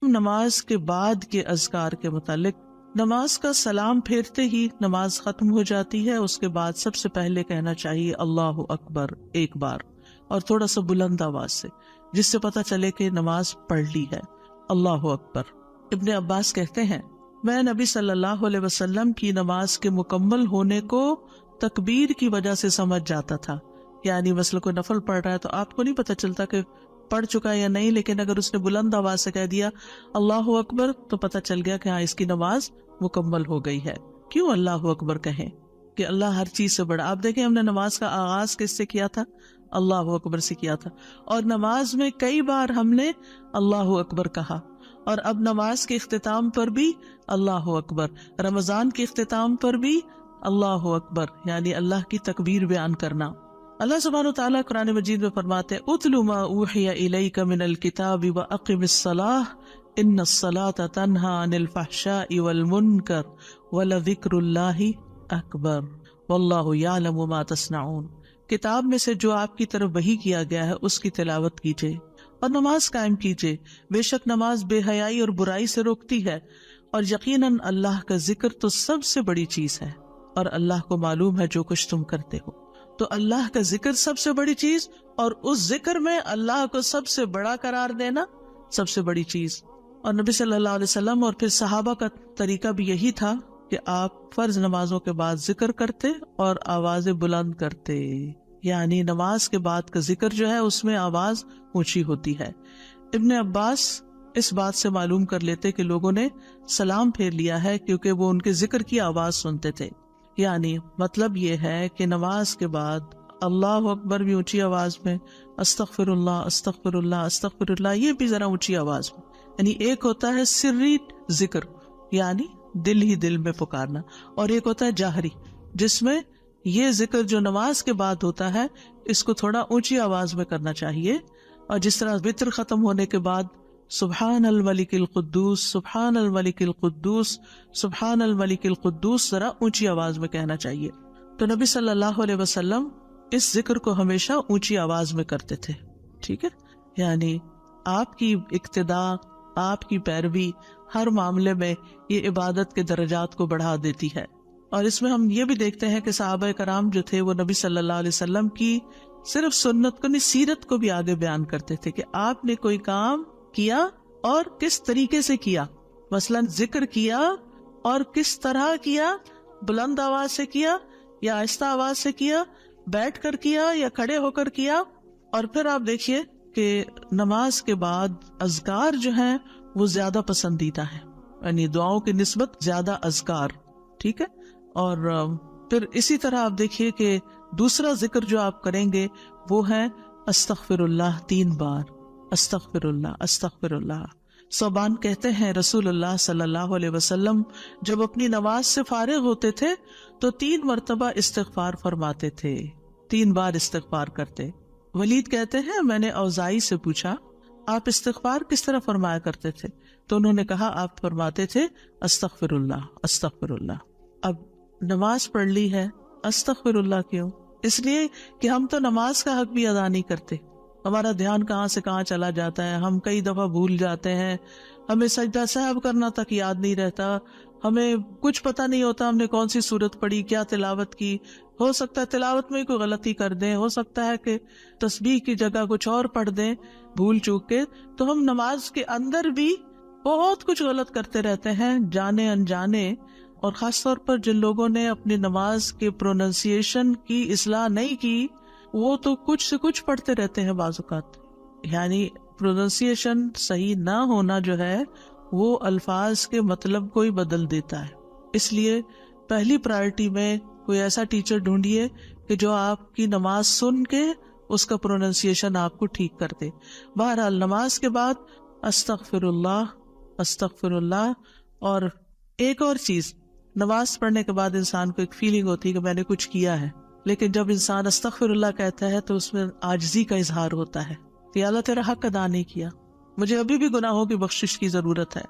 نماز کے بعد کے اذکار کے متعلق، نماز کا سلام پھیرتے ہی نماز ختم ہو جاتی ہے. اس کے بعد سب سے پہلے کہنا چاہیے اللہ اکبر ایک بار، اور تھوڑا سا بلند آواز سے، جس سے پتہ چلے کہ نماز پڑھ لی ہے. اللہ اکبر. ابن عباس کہتے ہیں میں نبی صلی اللہ علیہ وسلم کی نماز کے مکمل ہونے کو تکبیر کی وجہ سے سمجھ جاتا تھا. یعنی مثلا کوئی نفل پڑھ رہا ہے تو آپ کو نہیں پتہ چلتا کہ پڑھ چکا یا نہیں، لیکن اگر اس نے بلند آواز سے کہہ دیا اللہ اکبر تو پتہ چل گیا کہ ہاں اس کی نماز مکمل ہو گئی ہے. کیوں اللہ اکبر کہیں؟ کہ اللہ ہر چیز سے بڑا. آپ دیکھیں ہم نے نماز کا آغاز کس سے کیا تھا؟ اللہ اکبر سے کیا تھا، اور نماز میں کئی بار ہم نے اللہ اکبر کہا، اور اب نماز کے اختتام پر بھی اللہ اکبر، رمضان کے اختتام پر بھی اللہ اکبر، یعنی اللہ کی تکبیر بیان کرنا. اللہ سبحانہ وتعالیٰ قرآن مجید میں فرماتے ہیں اتل ما اوحی الیک من الکتاب واقم الصلاۃ ان الصلاۃ تنہی عن الفحشاء والمنکر ولذکر اللہ اکبر واللہ یعلم ما تصنعون. کتاب میں سے جو آپ کی طرف وحی کیا گیا ہے اس کی تلاوت کیجیے اور نماز قائم کیجیے، بے شک نماز بے حیائی اور برائی سے روکتی ہے، اور یقیناً اللہ کا ذکر تو سب سے بڑی چیز ہے، اور اللہ کو معلوم ہے جو کچھ تم کرتے ہو. تو اللہ کا ذکر سب سے بڑی چیز، اور اس ذکر میں اللہ کو سب سے بڑا قرار دینا سب سے بڑی چیز. اور نبی صلی اللہ علیہ وسلم اور پھر صحابہ کا طریقہ بھی یہی تھا کہ آپ فرض نمازوں کے بعد ذکر کرتے اور آوازیں بلند کرتے. یعنی نماز کے بعد کا ذکر جو ہے اس میں آواز اونچی ہوتی ہے. ابن عباس اس بات سے معلوم کر لیتے کہ لوگوں نے سلام پھیر لیا ہے کیونکہ وہ ان کے ذکر کی آواز سنتے تھے. یعنی مطلب یہ ہے کہ نماز کے بعد اللہ اکبر بھی اونچی آواز میں، استغفر اللہ استغفر اللہ استغفر اللہ یہ بھی ذرا اونچی آواز میں. یعنی ایک ہوتا ہے سری ذکر، یعنی دل ہی دل میں پکارنا، اور ایک ہوتا ہے جاہری، جس میں یہ ذکر جو نماز کے بعد ہوتا ہے اس کو تھوڑا اونچی آواز میں کرنا چاہیے. اور جس طرح وتر ختم ہونے کے بعد سبحان الملک القدوس سبحان الملک القدوس سبحان الملک القدوس ذرا اونچی آواز میں کہنا چاہیے. تو نبی صلی اللہ علیہ وسلم اس ذکر کو ہمیشہ اونچی آواز میں کرتے تھے. ٹھیک ہے، یعنی آپ کی اقتداء، آپ کی پیروی ہر معاملے میں یہ عبادت کے درجات کو بڑھا دیتی ہے. اور اس میں ہم یہ بھی دیکھتے ہیں کہ صحابہ کرام جو تھے وہ نبی صلی اللہ علیہ وسلم کی صرف سنت کو نہیں، سیرت کو بھی آگے بیان کرتے تھے کہ آپ نے کوئی کام کیا اور کس طریقے سے کیا. مثلا ذکر کیا اور کس طرح کیا، بلند آواز سے کیا یا آہستہ آواز سے کیا، بیٹھ کر کیا یا کھڑے ہو کر کیا. اور پھر آپ دیکھیے کہ نماز کے بعد اذکار جو ہیں وہ زیادہ پسندیدہ ہیں، یعنی دعاؤں کی نسبت زیادہ اذکار. ٹھیک ہے، اور پھر اسی طرح آپ دیکھیے کہ دوسرا ذکر جو آپ کریں گے وہ ہے استغفر اللہ 3 بار، استغفر اللہ استغفر اللہ. صوبان کہتے ہیں رسول اللہ صلی اللہ علیہ وسلم جب اپنی نماز سے فارغ ہوتے تھے تو 3 مرتبہ استغفار فرماتے تھے، 3 بار استغفار کرتے. ولید کہتے ہیں میں نے اوزائی سے پوچھا آپ استغفار کس طرح فرمایا کرتے تھے؟ تو انہوں نے کہا آپ فرماتے تھے استغفر اللہ استغفر اللہ. اب نماز پڑھ لی ہے، استغفر اللہ کیوں؟ اس لیے کہ ہم تو نماز کا حق بھی ادا نہیں کرتے. ہمارا دھیان کہاں سے کہاں چلا جاتا ہے، ہم کئی دفعہ بھول جاتے ہیں، ہمیں سجدہ سہو کرنا تک یاد نہیں رہتا، ہمیں کچھ پتہ نہیں ہوتا ہم نے کون سی سورت پڑھی، کیا تلاوت کی. ہو سکتا ہے تلاوت میں کوئی غلطی کر دیں، ہو سکتا ہے کہ تسبیح کی جگہ کچھ اور پڑھ دیں بھول چوک کے. تو ہم نماز کے اندر بھی بہت کچھ غلط کرتے رہتے ہیں جانے انجانے. اور خاص طور پر جن لوگوں نے اپنی نماز کے پروننسیشن کی اصلاح نہیں کی وہ تو کچھ سے کچھ پڑھتے رہتے ہیں بعض اوقات. یعنی پروننسیشن صحیح نہ ہونا جو ہے وہ الفاظ کے مطلب کو ہی بدل دیتا ہے. اس لیے پہلی پرائرٹی میں کوئی ایسا ٹیچر ڈھونڈیے کہ جو آپ کی نماز سن کے اس کا پروننسیشن آپ کو ٹھیک کر دے. بہرحال نماز کے بعد استغفر اللہ استغفر اللہ. اور ایک اور چیز، نماز پڑھنے کے بعد انسان کو ایک فیلنگ ہوتی ہے کہ میں نے کچھ کیا ہے، لیکن جب انسان استغفر اللہ کہتا ہے تو اس میں عاجزی کا اظہار ہوتا ہے کہ اللہ تیرا حق ادا نہیں کیا، مجھے ابھی بھی گناہوں کی بخشش کی ضرورت ہے.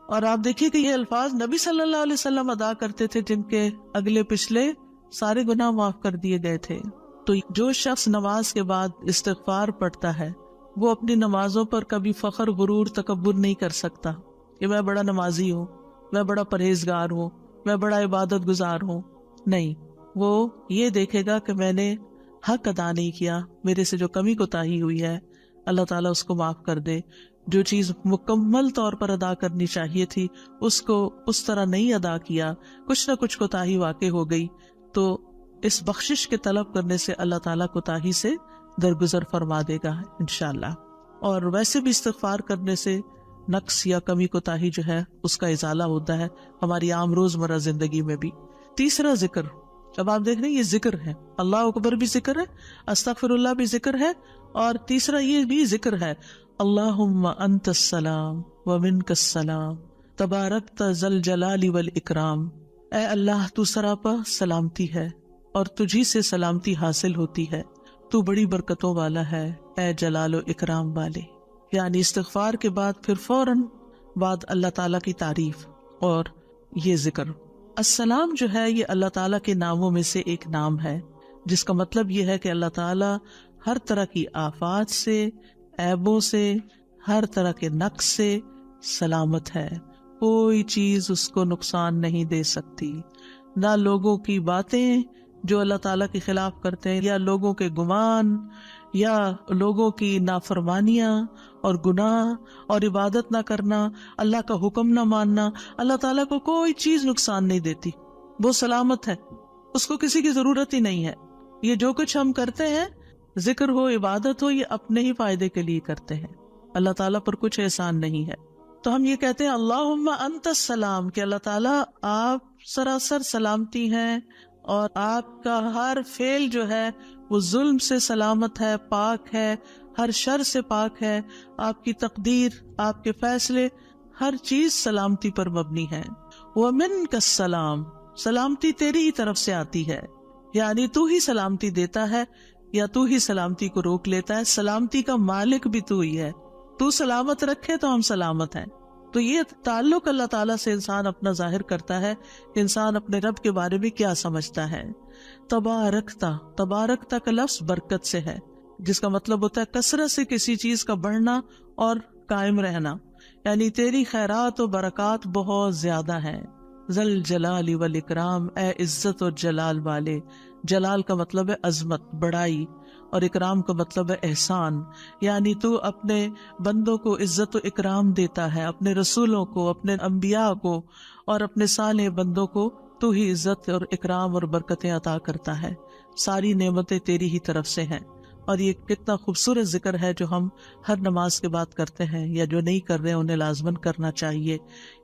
اور آپ دیکھیے کہ یہ الفاظ نبی صلی اللہ علیہ وسلم ادا کرتے تھے جن کے اگلے پچھلے سارے گناہ معاف کر دیے گئے تھے. تو جو شخص نماز کے بعد استغفار پڑھتا ہے وہ اپنی نمازوں پر کبھی فخر غرور تکبر نہیں کر سکتا. کہ میں بڑا نمازی ہوں، میں بڑا پرہیزگار ہوں، میں بڑا عبادت گزار ہوں. نہیں، وہ یہ دیکھے گا کہ میں نے حق ادا نہیں کیا، میرے سے جو کمی کوتاہی ہوئی ہے اللہ تعالیٰ اس کو معاف کر دے. جو چیز مکمل طور پر ادا کرنی چاہیے تھی اس کو اس طرح نہیں ادا کیا، کچھ نہ کچھ کوتاہی واقع ہو گئی، تو اس بخشش کے طلب کرنے سے اللہ تعالیٰ کوتاہی سے درگزر فرما دے گا انشاءاللہ. اور ویسے بھی استغفار کرنے سے نقص یا کمی کوتاہی جو ہے اس کا ازالہ ہوتا ہے ہماری عام روزمرہ زندگی میں بھی. تیسرا ذکر، اب آپ دیکھ رہے ہیں یہ ذکر ہے، اللہ اکبر بھی ذکر ہے، استغفر اللہ بھی ذکر ہے، اور تیسرا یہ بھی ذکر ہے، اللہم انت السلام ومنک السلام تبارکت ذی الجلال والاکرام. اے اللہ تو سراپا سلامتی ہے اور تجھی سے سلامتی حاصل ہوتی ہے، تو بڑی برکتوں والا ہے اے جلال و اکرام والے. یعنی استغفار کے بعد پھر فوراً بعد اللہ تعالیٰ کی تعریف اور یہ ذکر. السلام جو ہے یہ اللہ تعالیٰ کے ناموں میں سے ایک نام ہے، جس کا مطلب یہ ہے کہ اللہ تعالیٰ ہر طرح کی آفات سے، عیبوں سے، ہر طرح کے نقص سے سلامت ہے. کوئی چیز اس کو نقصان نہیں دے سکتی، نہ لوگوں کی باتیں جو اللہ تعالیٰ کے خلاف کرتے ہیں، یا لوگوں کے گمان، یا لوگوں کی نافرمانیاں اور گناہ اور عبادت نہ کرنا، اللہ کا حکم نہ ماننا. اللہ تعالیٰ کو کوئی چیز نقصان نہیں دیتی، وہ سلامت ہے، اس کو کسی کی ضرورت ہی نہیں ہے. یہ جو کچھ ہم کرتے ہیں، ذکر ہو، عبادت ہو، یہ اپنے ہی فائدے کے لیے کرتے ہیں، اللہ تعالیٰ پر کچھ احسان نہیں ہے. تو ہم یہ کہتے ہیں اللہم انت السلام، کہ اللہ تعالیٰ آپ سراسر سلامتی ہیں، اور آپ کا ہر فعل جو ہے وہ ظلم سے سلامت ہے، پاک ہے، ہر شر سے پاک ہے. آپ کی تقدیر، آپ کے فیصلے، ہر چیز سلامتی پر مبنی ہے. ومنک السلام، سلامتی تیری ہی طرف سے آتی ہے، یعنی تو ہی سلامتی دیتا ہے یا تو ہی سلامتی کو روک لیتا ہے. سلامتی کا مالک بھی تو ہی ہے، تو سلامت رکھے تو ہم سلامت ہیں. تو یہ تعلق اللہ تعالیٰ سے انسان اپنا ظاہر کرتا ہے کہ انسان اپنے رب کے بارے میں کیا سمجھتا ہے. تبارکتا، تبارکتا کا لفظ برکت سے ہے، جس کا مطلب ہوتا ہے کثرت سے کسی چیز کا بڑھنا اور قائم رہنا، یعنی تیری خیرات و برکات بہت زیادہ ہیں. ذل جلال والاکرام، اے عزت اور جلال والے. جلال کا مطلب ہے عظمت، بڑائی، اور اکرام کا مطلب ہے احسان. یعنی تو اپنے بندوں کو عزت و اکرام دیتا ہے، اپنے رسولوں کو، اپنے انبیاء کو اور اپنے صالح بندوں کو تو ہی عزت اور اکرام اور برکتیں عطا کرتا ہے. ساری نعمتیں تیری ہی طرف سے ہیں. اور یہ کتنا خوبصورت ذکر ہے جو ہم ہر نماز کے بعد کرتے ہیں، یا جو نہیں کر رہے انہیں لازماً کرنا چاہیے،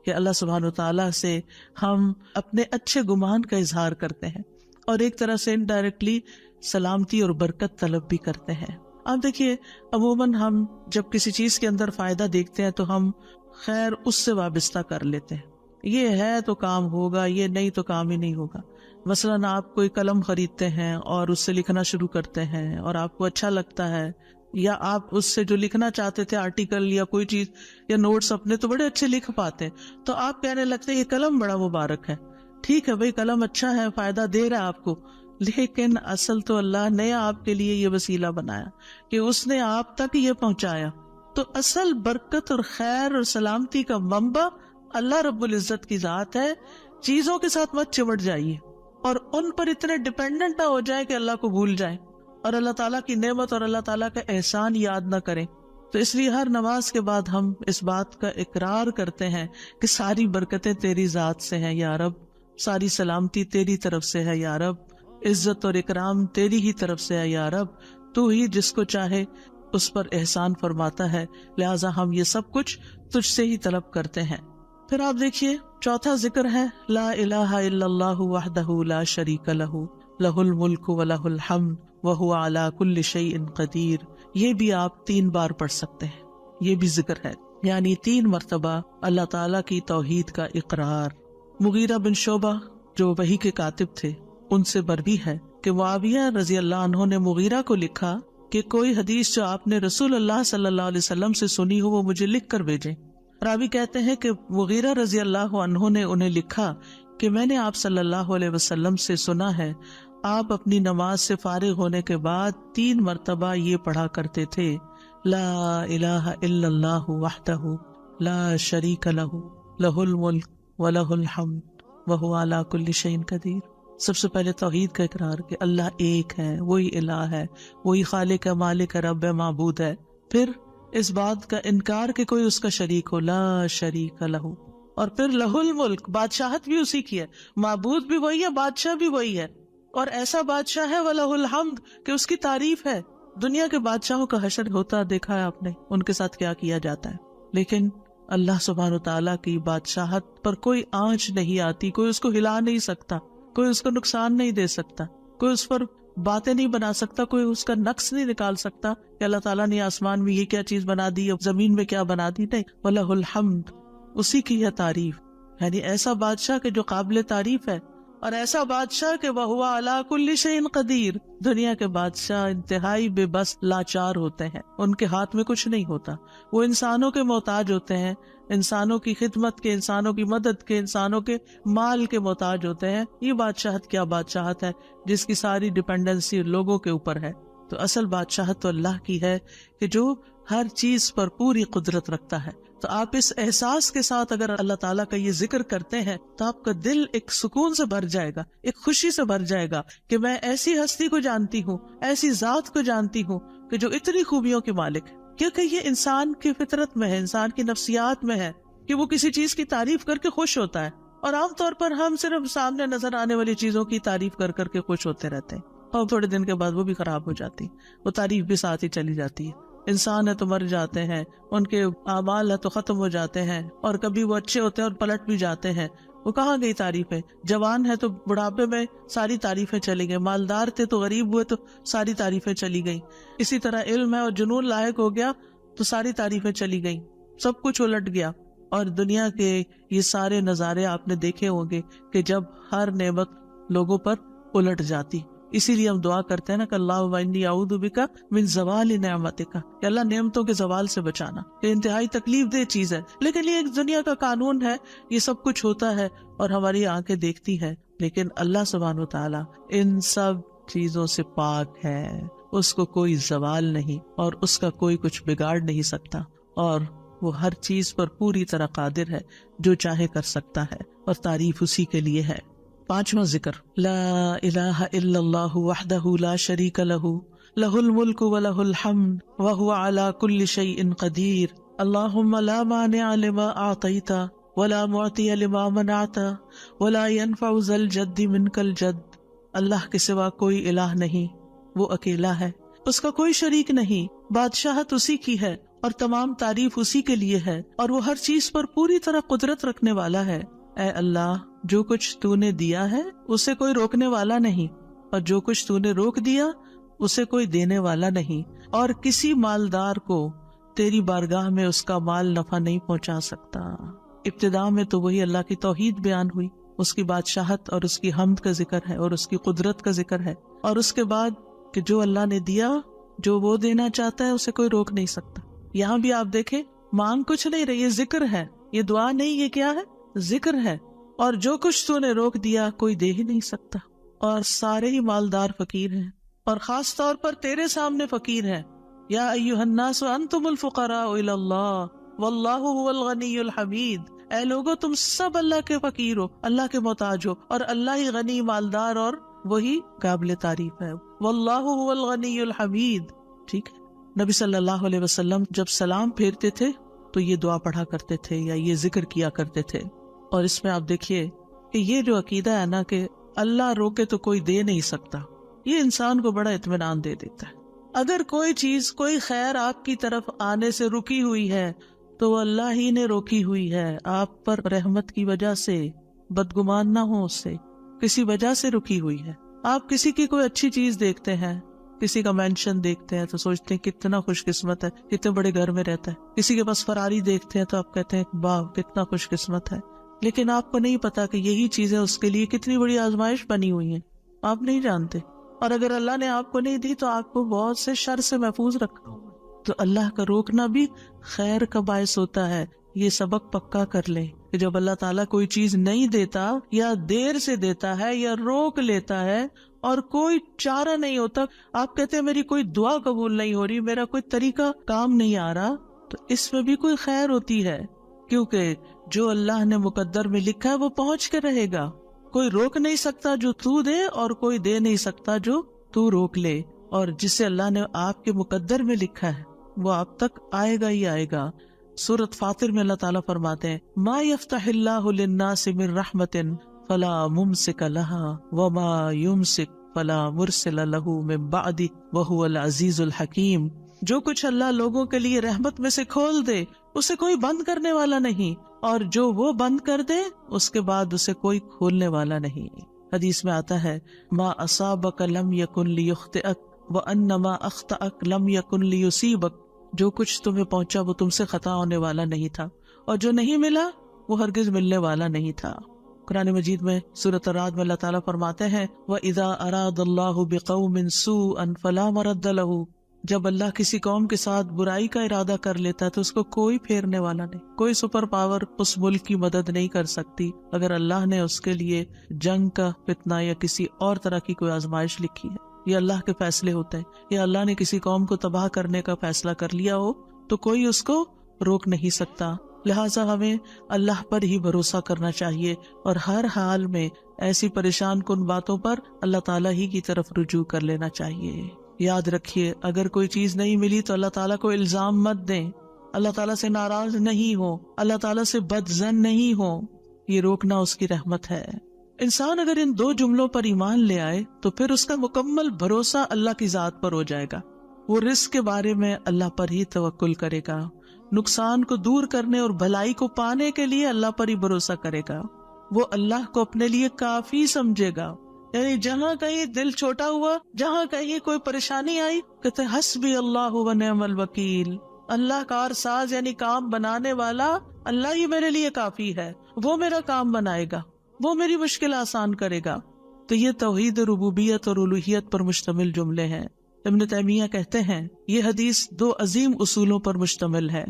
کہ اللہ سبحانہ و تعالیٰ سے ہم اپنے اچھے گمان کا اظہار کرتے ہیں، اور ایک طرح سے انڈائریکٹلی سلامتی اور برکت طلب بھی کرتے ہیں. اب دیکھیے، عموماً ہم جب کسی چیز کے اندر فائدہ دیکھتے ہیں تو ہم خیر اس سے وابستہ کر لیتے ہیں، یہ ہے تو کام ہوگا، یہ نہیں تو کام ہی نہیں ہوگا. مثلاً آپ کوئی قلم خریدتے ہیں اور اس سے لکھنا شروع کرتے ہیں اور آپ کو اچھا لگتا ہے، یا آپ اس سے جو لکھنا چاہتے تھے آرٹیکل یا کوئی چیز یا نوٹس اپنے تو بڑے اچھے لکھ پاتے ہیں، تو آپ کہنے لگتے ہیں یہ قلم بڑا مبارک ہے. ٹھیک ہے بھائی، قلم اچھا ہے، فائدہ دے رہا ہے آپ کو، لیکن اصل تو اللہ نے آپ کے لیے یہ وسیلہ بنایا کہ اس نے آپ تک یہ پہنچایا. تو اصل برکت اور خیر اور سلامتی کا منبع اللہ رب العزت کی ذات ہے. چیزوں کے ساتھ مت چمٹ جائیے اور ان پر اتنے ڈیپینڈنٹ نہ ہو جائے کہ اللہ کو بھول جائیں اور اللہ تعالیٰ کی نعمت اور اللہ تعالیٰ کا احسان یاد نہ کریں. تو اس لیے ہر نماز کے بعد ہم اس بات کا اقرار کرتے ہیں کہ ساری برکتیں تیری ذات سے ہیں یا رب، ساری سلامتی تیری طرف سے ہے یا رب، عزت اور اکرام تیری ہی طرف سے ہے یا رب، تو ہی جس کو چاہے اس پر احسان فرماتا ہے، لہٰذا ہم یہ سب کچھ تجھ سے ہی طلب کرتے ہیں. پھر آپ دیکھیے چوتھا ذکر ہے لا الہ الا اللہ وحدہ لا شریک لہ لہ الملک ولہ الحمد وہو علی کل شیء قدیر. یہ بھی آپ 3 بار پڑھ سکتے ہیں، یہ بھی ذکر ہے، یعنی 3 مرتبہ اللہ تعالیٰ کی توحید کا اقرار. مغیرہ بن شعبہ جو وحی کے کاتب تھے، ان سے مروی ہے کہ معاویہ رضی اللہ عنہ نے مغیرہ کو لکھا کہ کوئی حدیث جو آپ نے رسول اللہ صلی اللہ علیہ وسلم سے سنی ہو وہ مجھے لکھ کر بھیجیں. راوی کہتے ہیں کہ مغیرہ رضی اللہ عنہ نے انہیں لکھا کہ میں نے آپ صلی اللہ علیہ وسلم سے سنا ہے آپ اپنی نماز سے فارغ ہونے کے بعد 3 مرتبہ یہ پڑھا کرتے تھے لا الہ الا اللہ وحدہ لا شریک لہ لہ الملک ولہ الحمد وہو علی کل شیء قدیر۔ سب سے پہلے توحید کا اقرار کہ اللہ ایک ہے، وہی الہ ہے، وہی خالق ہے، مالک ہے، رب ہے، معبود ہے۔ پھر اس بات کا انکار کہ کوئی اس کا شریک ہو، لا شریک لہ، اور پھر لہ الملک، بادشاہت بھی اسی کی ہے، معبود بھی وہی ہے، بادشاہ بھی وہی ہے، اور ایسا بادشاہ ہے وَلَهُ الْحَمْدُ کہ اس کی تعریف ہے۔ دنیا کے بادشاہوں کا حشر ہوتا دیکھا ہے آپ نے، ان کے ساتھ کیا کیا جاتا ہے، لیکن اللہ سبحانہ وتعالیٰ کی بادشاہت پر کوئی آنچ نہیں آتی، کوئی اس کو ہلا نہیں سکتا، کوئی اس کو نقصان نہیں دے سکتا، کوئی اس پر باتیں نہیں بنا سکتا، کوئی اس کا نقص نہیں نکال سکتا کہ اللہ تعالیٰ نے آسمان میں یہ کیا چیز بنا دی، زمین میں کیا بنا دی، نہیں، وَلَهُ الْحَمْدُ، اسی کی ہے تعریف، یعنی ایسا بادشاہ کہ جو قابل تعریف ہے، اور ایسا بادشاہ کہ وَهُوَ عَلَى كُلِّ شَيْءٍ قدیر۔ دنیا کے بادشاہ انتہائی بے بس لاچار ہوتے ہیں، ان کے ہاتھ میں کچھ نہیں ہوتا، وہ انسانوں کے محتاج ہوتے ہیں، انسانوں کی خدمت کے، انسانوں کی مدد کے، انسانوں کے مال کے محتاج ہوتے ہیں۔ یہ بادشاہت کیا بادشاہت ہے جس کی ساری ڈیپینڈنسی لوگوں کے اوپر ہے؟ تو اصل بادشاہت تو اللہ کی ہے کہ جو ہر چیز پر پوری قدرت رکھتا ہے۔ تو آپ اس احساس کے ساتھ اگر اللہ تعالیٰ کا یہ ذکر کرتے ہیں تو آپ کا دل ایک سکون سے بھر جائے گا، ایک خوشی سے بھر جائے گا کہ میں ایسی ہستی کو جانتی ہوں، ایسی ذات کو جانتی ہوں کہ جو اتنی خوبیوں کی مالک ہے۔ کیونکہ یہ انسان کی فطرت میں ہے، انسان کی نفسیات میں ہے کہ وہ کسی چیز کی تعریف کر کے خوش ہوتا ہے، اور عام طور پر ہم صرف سامنے نظر آنے والی چیزوں کی تعریف کر کر کے خوش ہوتے رہتے ہیں، اور تھوڑے دن کے بعد وہ بھی خراب ہو جاتی، وہ تعریف بھی ساتھ ہی چلی جاتی ہے۔ انسان ہے تو مر جاتے ہیں، ان کے اعمال ہے تو ختم ہو جاتے ہیں، اور کبھی وہ اچھے ہوتے ہیں اور پلٹ بھی جاتے ہیں، وہ کہاں گئی تعریفیں؟ جوان ہے تو بڑھاپے میں ساری تعریفیں چلی گئی، مالدار تھے تو غریب ہوئے تو ساری تعریفیں چلی گئیں، اسی طرح علم ہے اور جنون لاحق ہو گیا تو ساری تعریفیں چلی گئیں، سب کچھ الٹ گیا۔ اور دنیا کے یہ سارے نظارے آپ نے دیکھے ہوں گے کہ جب ہر نعمت لوگوں پر الٹ جاتی، اسی لیے ہم دعا کرتے ہیں نا کہ اللہ انی اعوذ بک من زوال نعمتک، کہ اللہ نعمتوں کے زوال سے بچانا، یہ انتہائی تکلیف دہ چیز ہے، لیکن یہ ایک دنیا کا قانون ہے، یہ سب کچھ ہوتا ہے اور ہماری آنکھیں دیکھتی ہے، لیکن اللہ سبحانہ وتعالی ان سب چیزوں سے پاک ہے، اس کو کوئی زوال نہیں اور اس کا کوئی کچھ بگاڑ نہیں سکتا، اور وہ ہر چیز پر پوری طرح قادر ہے، جو چاہے کر سکتا ہے، اور تعریف اسی کے لیے ہے۔ پانچواں ذکر، لا الہ الا اللہ وحدہ لا شریک لہ لہ الملک ولہ الحمد وہو علی کل شیء قدیر، اللہم لا مانع لما اعطیت ولا معطی لما منعت ولا ينفع ذا الجد منک الجد۔ اللہ کے سوا کوئی الہ نہیں، وہ اکیلا ہے، اس کا کوئی شریک نہیں، بادشاہت اسی کی ہے اور تمام تعریف اسی کے لیے ہے، اور وہ ہر چیز پر پوری طرح قدرت رکھنے والا ہے۔ اے اللہ، جو کچھ تو نے دیا ہے اسے کوئی روکنے والا نہیں، اور جو کچھ تو نے روک دیا اسے کوئی دینے والا نہیں، اور کسی مالدار کو تیری بارگاہ میں اس کا مال نفع نہیں پہنچا سکتا۔ ابتدا میں تو وہی اللہ کی توحید بیان ہوئی، اس کی بادشاہت اور اس کی حمد کا ذکر ہے اور اس کی قدرت کا ذکر ہے، اور اس کے بعد کہ جو اللہ نے دیا، جو وہ دینا چاہتا ہے اسے کوئی روک نہیں سکتا۔ یہاں بھی آپ دیکھیں، مانگ کچھ نہیں رہی، یہ ذکر ہے، یہ دعا نہیں، یہ کیا ہے؟ ذکر ہے، اور جو کچھ تو نے روک دیا کوئی دے ہی نہیں سکتا، اور سارے ہی مالدار فقیر ہیں، اور خاص طور پر تیرے سامنے فقیر ہیں۔ یا ایھا الناس انتم الفقراء الی اللہ واللہ هو الغنی الحمید، اے لوگو تم سب اللہ کے فقیر ہو، اللہ کے محتاج ہو، اور اللہ ہی غنی، مالدار اور وہی قابل تعریف ہے، واللہ هو الغنی الحمید۔ ٹھیک ہے، نبی صلی اللہ علیہ وسلم جب سلام پھیرتے تھے تو یہ دعا پڑھا کرتے تھے یا یہ ذکر کیا کرتے تھے، اور اس میں آپ دیکھیے کہ یہ جو عقیدہ ہے نا کہ اللہ روکے تو کوئی دے نہیں سکتا، یہ انسان کو بڑا اطمینان دے دیتا ہے۔ اگر کوئی چیز، کوئی خیر آپ کی طرف آنے سے رکی ہوئی ہے تو وہ اللہ ہی نے روکی ہوئی ہے، آپ پر رحمت کی وجہ سے، بدگمان نہ ہو اس سے، کسی وجہ سے رکی ہوئی ہے۔ آپ کسی کی کوئی اچھی چیز دیکھتے ہیں، کسی کا مینشن دیکھتے ہیں تو سوچتے ہیں کتنا خوش قسمت ہے، کتنے بڑے گھر میں رہتا ہے، کسی کے پاس فراری دیکھتے ہیں تو آپ کہتے ہیں واہ کتنا خوش قسمت ہے، لیکن آپ کو نہیں پتا کہ یہی چیزیں اس کے لیے کتنی بڑی آزمائش بنی ہوئی ہیں، آپ نہیں جانتے، اور اگر اللہ نے آپ کو نہیں دی تو آپ کو بہت سے شر سے محفوظ رکھا ہوا۔ تو اللہ کا روکنا بھی خیر کا باعث ہوتا ہے، یہ سبق پکا کر لیں کہ جب اللہ تعالیٰ کوئی چیز نہیں دیتا یا دیر سے دیتا ہے یا روک لیتا ہے اور کوئی چارہ نہیں ہوتا، آپ کہتے ہیں میری کوئی دعا قبول نہیں ہو رہی، میرا کوئی طریقہ کام نہیں آ رہا، تو اس میں بھی کوئی خیر ہوتی ہے، کیونکہ جو اللہ نے مقدر میں لکھا ہے وہ پہنچ کے رہے گا. کوئی روک نہیں سکتا جو تو دے، اور کوئی دے نہیں سکتا جو تو روک لے. اور جسے اللہ نے آپ کے مقدر میں لکھا ہے وہ آپ تک آئے گا ہی آئے گا. سورۃ فاطر میں اللہ تعالیٰ فرماتے ہیں ما یفتح اللہ للناس من رحمت فلا ممسک لها وما یمسک فلا مرسل له من بعده وهو العزیز الحکیم. جو کچھ اللہ لوگوں کے لیے رحمت میں سے کھول دے اسے کوئی بند کرنے والا نہیں، اور جو وہ بند کر دے اس کے بعد اسے کوئی کھولنے والا نہیں. حدیث میں آتا ہے ما اصابک لم یکن لیخطئک وان ما اخطأک لم یکن لیصیبک. جو کچھ تمہیں پہنچا وہ تم سے خطا ہونے والا نہیں تھا، اور جو نہیں ملا وہ ہرگز ملنے والا نہیں تھا. قرآن مجید میں سورۃ الرعد میں اللہ تعالیٰ فرماتے ہیں وَإِذَا أَرَادَ اللَّهُ بِقَوْمٍ سُوءًا فَلَا مَرَدَّ لَهُ. جب اللہ کسی قوم کے ساتھ برائی کا ارادہ کر لیتا ہے تو اس کو کوئی پھیرنے والا نہیں. کوئی سپر پاور اس ملک کی مدد نہیں کر سکتی اگر اللہ نے اس کے لیے جنگ کا فتنہ یا کسی اور طرح کی کوئی آزمائش لکھی ہے. یہ اللہ کے فیصلے ہوتے ہیں. یا اللہ نے کسی قوم کو تباہ کرنے کا فیصلہ کر لیا ہو تو کوئی اس کو روک نہیں سکتا. لہٰذا ہمیں اللہ پر ہی بھروسہ کرنا چاہیے، اور ہر حال میں ایسی پریشان کن باتوں پر اللہ تعالیٰ ہی کی طرف رجوع کر لینا چاہیے. یاد رکھیے اگر کوئی چیز نہیں ملی تو اللہ تعالیٰ کو الزام مت دیں. اللہ تعالیٰ سے ناراض نہیں ہو، اللہ تعالیٰ سے بدظن نہیں ہو. یہ روکنا اس کی رحمت ہے. انسان اگر ان دو جملوں پر ایمان لے آئے تو پھر اس کا مکمل بھروسہ اللہ کی ذات پر ہو جائے گا. وہ رزق کے بارے میں اللہ پر ہی توکل کرے گا، نقصان کو دور کرنے اور بھلائی کو پانے کے لیے اللہ پر ہی بھروسہ کرے گا. وہ اللہ کو اپنے لیے کافی سمجھے گا. یعنی جہاں کہیں دل چھوٹا ہوا، جہاں کہیں کوئی پریشانی آئی، کہتے حسبی اللہ و نعم الوکیل. اللہ کار ساز یعنی کام بنانے والا اللہ ہی میرے لیے کافی ہے. وہ میرا کام بنائے گا، وہ میری مشکل آسان کرے گا. تو یہ توحید ربوبیت اور الوہیت پر مشتمل جملے ہیں. ابن تیمیہ کہتے ہیں یہ حدیث دو عظیم اصولوں پر مشتمل ہے.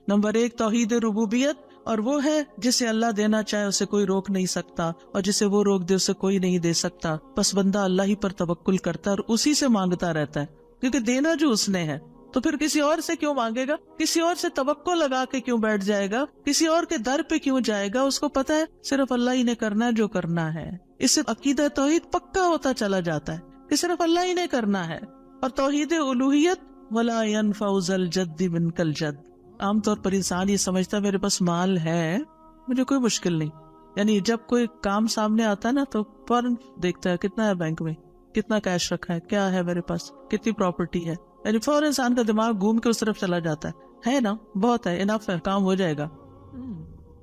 نمبر 1 توحید ربوبیت، اور وہ ہے جسے اللہ دینا چاہے اسے کوئی روک نہیں سکتا، اور جسے وہ روک دے اسے کوئی نہیں دے سکتا. پس بندہ اللہ ہی پر توکل کرتا ہے اور اسی سے مانگتا رہتا ہے، کیونکہ دینا جو اس نے ہے. تو پھر کسی اور سے کیوں مانگے گا؟ کسی اور سے توقع لگا کے کیوں بیٹھ جائے گا؟ کسی اور کے در پہ کیوں جائے گا؟ اس کو پتا ہے صرف اللہ ہی نے کرنا ہے جو کرنا ہے. اس سے عقیدہ توحید پکا ہوتا چلا جاتا ہے کہ صرف اللہ ہی نے کرنا ہے. اور توحید الوہیت ولا ينفع ذا الجد منک الجد. عام طور پر انسان یہ سمجھتا ہے میرے پاس مال ہے، مجھے کوئی مشکل نہیں. یعنی جب کوئی کام سامنے آتا ہے نا تو فوراً دیکھتا ہے کتنا ہے بینک میں، کتنا کیش رکھا ہے، کیا ہے میرے پاس، کتنی پراپرٹی ہے. یعنی فوراً انسان کا دماغ گھوم کے اس طرف چلا جاتا ہے نا بہت ہے، انف ہے، کام ہو جائے گا.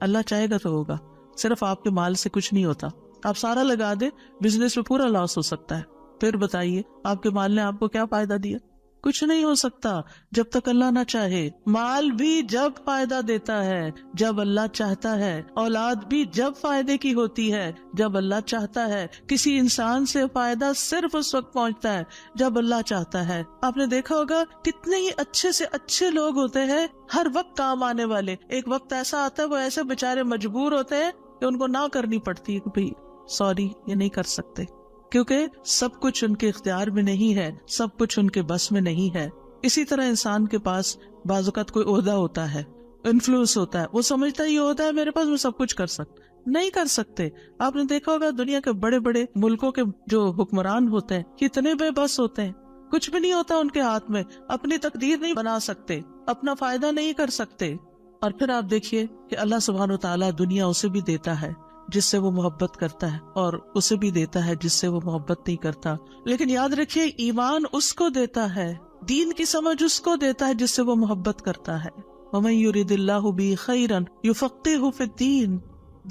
اللہ چاہے گا تو ہوگا. صرف آپ کے مال سے کچھ نہیں ہوتا. آپ سارا لگا دے، بزنس میں پورا لاس ہو سکتا ہے. پھر بتائیے آپ کے مال نے آپ کو کیا فائدہ دیا؟ کچھ نہیں ہو سکتا جب تک اللہ نہ چاہے. مال بھی جب فائدہ دیتا ہے جب اللہ چاہتا ہے. اولاد بھی جب فائدے کی ہوتی ہے جب اللہ چاہتا ہے. کسی انسان سے فائدہ صرف اس وقت پہنچتا ہے جب اللہ چاہتا ہے. آپ نے دیکھا ہوگا کتنے ہی اچھے سے اچھے لوگ ہوتے ہیں ہر وقت کام آنے والے. ایک وقت ایسا آتا ہے وہ ایسے بےچارے مجبور ہوتے ہیں کہ ان کو نہ کرنی پڑتی ہے کہ سوری یہ نہیں کر سکتے، کیونکہ سب کچھ ان کے اختیار میں نہیں ہے، سب کچھ ان کے بس میں نہیں ہے. اسی طرح انسان کے پاس بعض اوقات کوئی عہدہ ہوتا ہے، انفلوئنس ہوتا ہے، وہ سمجھتا ہے یہ عہدہ ہے میرے پاس میں سب کچھ کر سکتا. نہیں کر سکتے. آپ نے دیکھا ہوگا دنیا کے بڑے بڑے ملکوں کے جو حکمران ہوتے ہیں کتنے بے بس ہوتے ہیں. کچھ بھی نہیں ہوتا ان کے ہاتھ میں، اپنی تقدیر نہیں بنا سکتے، اپنا فائدہ نہیں کر سکتے. اور پھر آپ دیکھیے کہ اللہ سبحانہ وتعالیٰ دنیا اسے بھی دیتا ہے جس سے وہ محبت کرتا ہے، اور اسے بھی دیتا ہے جس سے وہ محبت نہیں کرتا. لیکن یاد رکھیے ایمان اس کو دیتا ہے، دین کی سمجھ اس کو دیتا ہے جس سے وہ محبت کرتا ہے. وَمَن يُرِدِ اللَّهُ بِهِ خَيْرًا يُفَقِّهُ فِي الدِّينِ.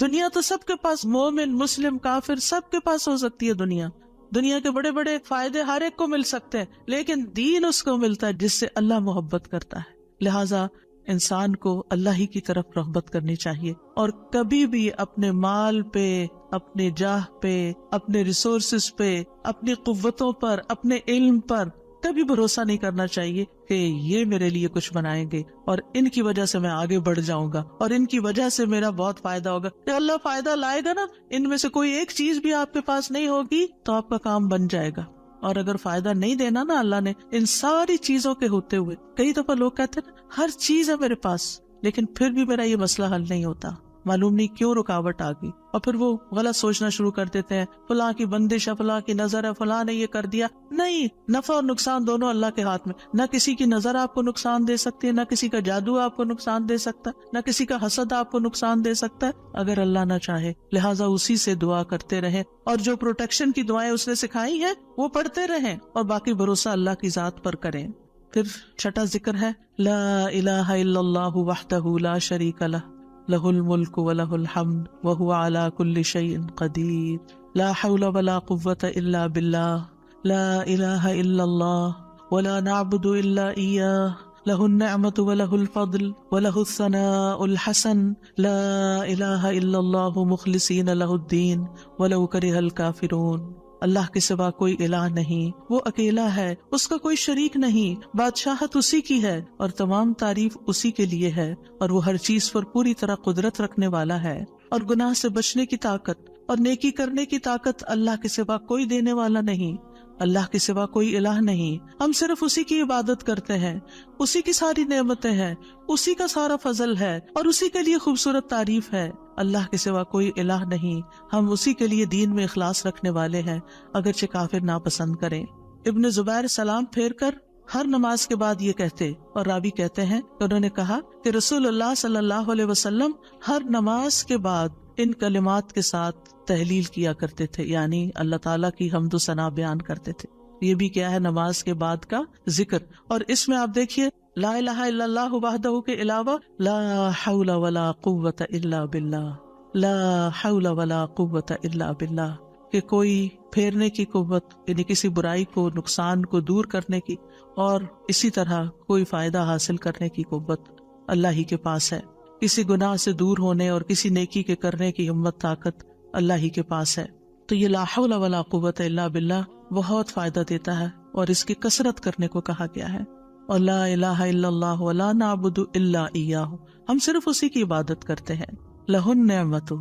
دنیا تو سب کے پاس، مومن مسلم کافر سب کے پاس ہو سکتی ہے. دنیا کے بڑے بڑے فائدے ہر ایک کو مل سکتے ہیں، لیکن دین اس کو ملتا ہے جس سے اللہ محبت کرتا ہے. لہٰذا انسان کو اللہ ہی کی طرف رغبت کرنی چاہیے، اور کبھی بھی اپنے مال پہ، اپنے جاہ پہ، اپنے ریسورسز پہ، اپنی قوتوں پر، اپنے علم پر کبھی بھروسہ نہیں کرنا چاہیے کہ یہ میرے لیے کچھ بنائیں گے اور ان کی وجہ سے میں آگے بڑھ جاؤں گا اور ان کی وجہ سے میرا بہت فائدہ ہوگا. کہ اللہ فائدہ لائے گا نا، ان میں سے کوئی ایک چیز بھی آپ کے پاس نہیں ہوگی تو آپ کا کام بن جائے گا. اور اگر فائدہ نہیں دینا نا اللہ نے ان ساری چیزوں کے ہوتے ہوئے، کئی دفعہ لوگ کہتے ہیں ہر چیز ہے میرے پاس لیکن پھر بھی میرا یہ مسئلہ حل نہیں ہوتا، معلوم نہیں کیوں رکاوٹ آ گئی، اور پھر وہ غلط سوچنا شروع کر دیتے ہیں، فلاں کی بندش ہے، فلاں کی نظر ہے، فلاں نے یہ کر دیا۔ نہیں، نفع اور نقصان دونوں اللہ کے ہاتھ میں، نہ کسی کی نظر آپ کو نقصان دے سکتی ہے، نہ کسی کا جادو آپ کو نقصان دے سکتا ہے، نہ کسی کا حسد آپ کو نقصان دے سکتا ہے اگر اللہ نہ چاہے۔ لہٰذا اسی سے دعا کرتے رہیں، اور جو پروٹیکشن کی دعائیں اس نے سکھائی ہیں وہ پڑھتے رہیں، اور باقی بھروسہ اللہ کی ذات پر کریں۔ پھر چھٹا ذکر ہے لا الہ الا اللہ وحدہ لا شریک لہ لہ الملک ولہ الحمد وہو علی کل شیء قدیر لا حول ولا قوة الا باللہ لا الہ الا اللہ ولا نعبد الا ایاہ لہ النعمة ولہ الفضل ولہ الثناء الحسن لا الہ الا اللہ مخلصین لہ الدین ولو کرہ الکافرون۔ اللہ کے سوا کوئی الہ نہیں، وہ اکیلا ہے، اس کا کوئی شریک نہیں، بادشاہت اسی کی ہے اور تمام تعریف اسی کے لیے ہے، اور وہ ہر چیز پر پوری طرح قدرت رکھنے والا ہے، اور گناہ سے بچنے کی طاقت اور نیکی کرنے کی طاقت اللہ کے سوا کوئی دینے والا نہیں، اللہ کے سوا کوئی الہ نہیں۔ ہم صرف اسی کی عبادت کرتے ہیں، اسی کی ساری نعمتیں ہیں، اسی کا سارا فضل ہے، اور اسی کے لیے خوبصورت تعریف ہے۔ اللہ کے سوا کوئی الہ نہیں، ہم اسی کے لیے دین میں اخلاص رکھنے والے ہیں، اگرچہ کافر ناپسند کریں۔ ابن زبیر سلام پھیر کر ہر نماز کے بعد یہ کہتے، اور راوی کہتے ہیں کہ انہوں نے کہا کہ رسول اللہ صلی اللہ علیہ وسلم ہر نماز کے بعد ان کلمات کے ساتھ تحلیل کیا کرتے تھے، یعنی اللہ تعالیٰ کی حمد و ثنا بیان کرتے تھے۔ یہ بھی کیا ہے نماز کے بعد کا ذکر، اور اس میں آپ دیکھیے لا الہ الا اللہ وحدہ کے علاوہ لا حول ولا قوة الا باللہ، لا حول ولا قوة الا باللہ، کہ کوئی پھیرنے کی قوت یعنی کسی برائی کو نقصان کو دور کرنے کی، اور اسی طرح کوئی فائدہ حاصل کرنے کی قوت اللہ ہی کے پاس ہے، کسی گناہ سے دور ہونے اور کسی نیکی کے کرنے کی ہمت طاقت اللہ ہی کے پاس ہے۔ تو یہ لا حول ولا قوة الا باللہ بہت فائدہ دیتا ہے، اور اس کی کثرت کرنے کو کہا گیا ہے۔ اور لا الہ الا اللہ ولا نعبد الا ایاہ، ہم صرف اسی کی عبادت کرتے ہیں۔ لہ النعمت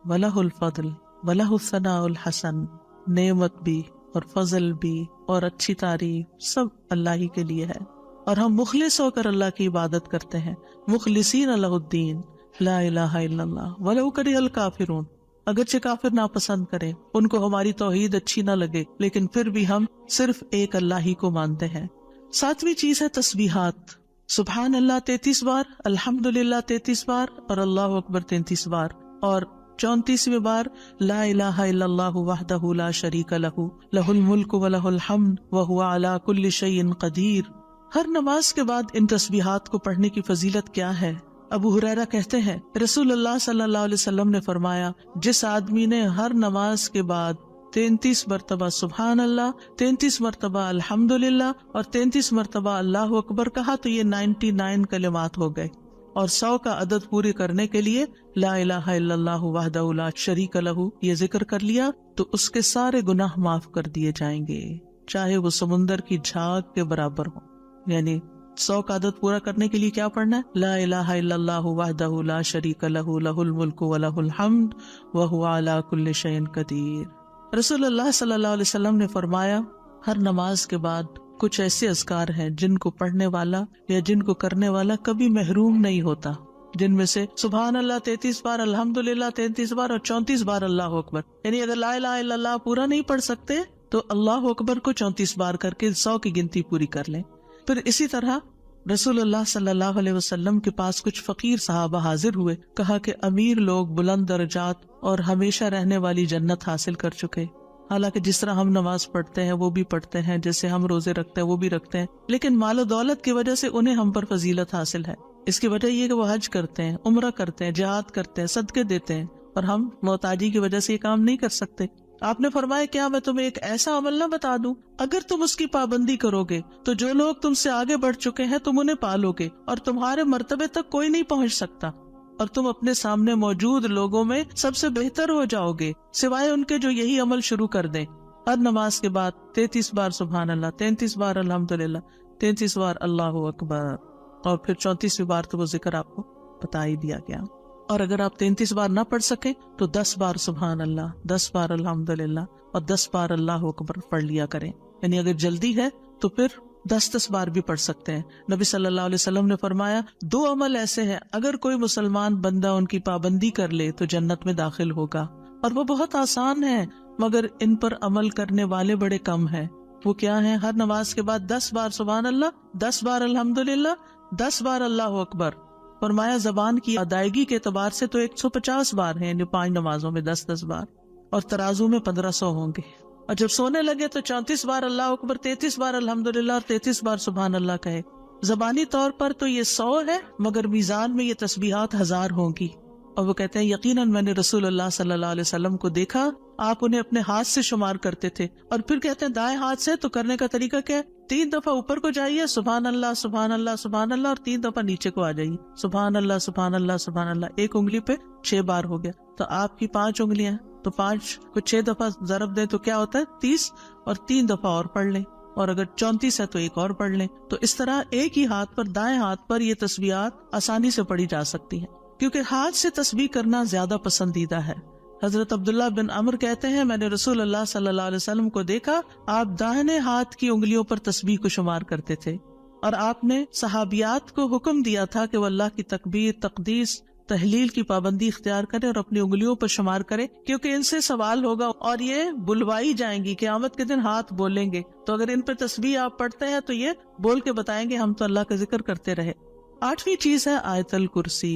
ولہ الفضل ولہ الثناء الحسن، نعمت بھی اور فضل بھی اور اچھی تعریف سب اللہ ہی کے لیے ہے، اور ہم مخلص ہو کر اللہ کی عبادت کرتے ہیں، مخلصین لہ الدین لا الہ الا اللہ ولو کرہ الکافرون، اگرچہ کافر ناپسند کریں، ان کو ہماری توحید اچھی نہ لگے، لیکن پھر بھی ہم صرف ایک اللہ ہی کو مانتے ہیں۔ ساتویں چیز ہے تسبیحات، سبحان اللہ 33 بار، الحمدللہ 33 بار، اور اللہ اکبر 33 بار، اور 34ویں بار لا الہ الا اللہ وحدہ لا شریک لہ لہ الملک ولہ الحمد وہو علی کل شیء قدیر۔ ہر نماز کے بعد ان تسبیحات کو پڑھنے کی فضیلت کیا ہے؟ ابو ہریرہ کہتے ہیں رسول اللہ صلی اللہ علیہ وسلم نے فرمایا، جس آدمی نے ہر نماز کے بعد 33 مرتبہ سبحان اللہ، 33 مرتبہ الحمدللہ اور 33 مرتبہ اللہ اکبر کہا تو یہ 99 کلمات ہو گئے، اور 100 کا عدد پورے کرنے کے لیے لا الہ الا اللہ وحدہ لا شریک لہ یہ ذکر کر لیا تو اس کے سارے گناہ معاف کر دیے جائیں گے، چاہے وہ سمندر کی جھاگ کے برابر ہو۔ یعنی 100 کا عدد پورا کرنے کے لیے کیا پڑھنا ہے؟ لا الہ الا اللہ وحدہ لا شریک لہ لہ الملک ولہ الحمد وہو علی کل شیء قدیر۔ رسول اللہ صلی اللہ علیہ وسلم نے فرمایا ہر نماز کے بعد کچھ ایسے اذکار ہیں جن کو پڑھنے والا یا جن کو کرنے والا کبھی محروم نہیں ہوتا، جن میں سے سبحان اللہ 33 بار، الحمدللہ 33 بار اور 34 بار اللہ اکبر۔ یعنی اگر لا الہ الا اللہ پورا نہیں پڑھ سکتے تو اللہ اکبر کو 34 بار کر کے 100 کی گنتی پوری کر لیں۔ پھر اسی طرح رسول اللہ صلی اللہ علیہ وسلم کے پاس کچھ فقیر صحابہ حاضر ہوئے، کہا کہ امیر لوگ بلند درجات اور ہمیشہ رہنے والی جنت حاصل کر چکے، حالانکہ جس طرح ہم نماز پڑھتے ہیں وہ بھی پڑھتے ہیں، جیسے ہم روزے رکھتے ہیں وہ بھی رکھتے ہیں، لیکن مال و دولت کی وجہ سے انہیں ہم پر فضیلت حاصل ہے۔ اس کی وجہ یہ کہ وہ حج کرتے ہیں، عمرہ کرتے ہیں، جہاد کرتے ہیں، صدقے دیتے ہیں، اور ہم محتاجی کی وجہ سے یہ کام نہیں کر سکتے۔ آپ نے فرمایا کیا میں تمہیں ایک ایسا عمل نہ بتا دوں، اگر تم اس کی پابندی کرو گے تو جو لوگ تم سے آگے بڑھ چکے ہیں تم انہیں پالو گے، اور تمہارے مرتبے تک کوئی نہیں پہنچ سکتا، اور تم اپنے سامنے موجود لوگوں میں سب سے بہتر ہو جاؤ گے، سوائے ان کے جو یہی عمل شروع کر دیں۔ ہر نماز کے بعد 33 بار سبحان اللہ، 33 بار الحمدللہ، 33 بار اللہ اکبر، اور پھر 34ویں بار تو وہ ذکر آپ کو بتا ہی دیا گیا۔ اور اگر آپ 33 بار نہ پڑھ سکیں تو 10 بار سبحان اللہ، 10 بار الحمدللہ اور 10 بار اللہ اکبر پڑھ لیا کریں۔ یعنی اگر جلدی ہے تو پھر 10 بار بھی پڑھ سکتے ہیں. نبی صلی اللہ علیہ وسلم نے فرمایا 2 عمل ایسے ہیں اگر کوئی مسلمان بندہ ان کی پابندی کر لے تو جنت میں داخل ہوگا، اور وہ بہت آسان ہے مگر ان پر عمل کرنے والے بڑے کم ہیں. وہ کیا ہیں؟ ہر نماز کے بعد 10 بار سبحان اللہ، 10 بار الحمدللہ، 10 بار اللہ اکبر. فرمایا زبان کی ادائیگی کے اعتبار سے تو 150 بار ہیں، یعنی 5 نمازوں میں 10 بار، اور ترازو میں 1500 ہوں گے. اور جب سونے لگے تو 34 بار اللہ اکبر، 33 بار الحمدللہ اور 33 بار سبحان اللہ کہے. زبانی طور پر تو یہ 100 ہے مگر میزان میں یہ تسبیحات 1000 ہوں گی. اور وہ کہتے ہیں یقیناً میں نے رسول اللہ صلی اللہ علیہ وسلم کو دیکھا، آپ انہیں اپنے ہاتھ سے شمار کرتے تھے. اور پھر کہتے ہیں دائیں ہاتھ سے، تو کرنے کا طریقہ کیا ہے؟ 3 دفعہ اوپر کو جائیے سبحان اللہ سبحان اللہ سبحان اللہ، اور 3 دفعہ نیچے کو آ جائیے سبحان اللہ سبحان اللہ سبحان اللہ. ایک انگلی پہ 6 بار ہو گیا، تو آپ کی 5 انگلیاں، تو 5 کو 6 دفعہ ضرب دیں تو کیا ہوتا ہے؟ 30، اور 3 دفعہ اور پڑھ لیں، اور اگر 34 ہے تو ایک اور پڑھ لیں. تو اس طرح ایک ہی ہاتھ پر، دائیں ہاتھ پر یہ تسبیحات آسانی سے پڑھی جا سکتی ہیں، کیونکہ ہاتھ سے تسبیح کرنا زیادہ پسندیدہ ہے. حضرت عبداللہ بن عمر کہتے ہیں میں نے رسول اللہ صلی اللہ علیہ وسلم کو دیکھا، آپ داہنے ہاتھ کی انگلیوں پر تسبیح کو شمار کرتے تھے، اور آپ نے صحابیات کو حکم دیا تھا کہ وہ اللہ کی تکبیر، تقدیس، تحلیل کی پابندی اختیار کریں اور اپنی انگلیوں پر شمار کریں، کیونکہ ان سے سوال ہوگا اور یہ بلوائی جائیں گی. قیامت کے دن ہاتھ بولیں گے، تو اگر ان پر تسبیح آپ پڑھتے ہیں تو یہ بول کے بتائیں گے ہم تو اللہ کا ذکر کرتے رہے. 8ویں چیز ہے آیت الکرسی.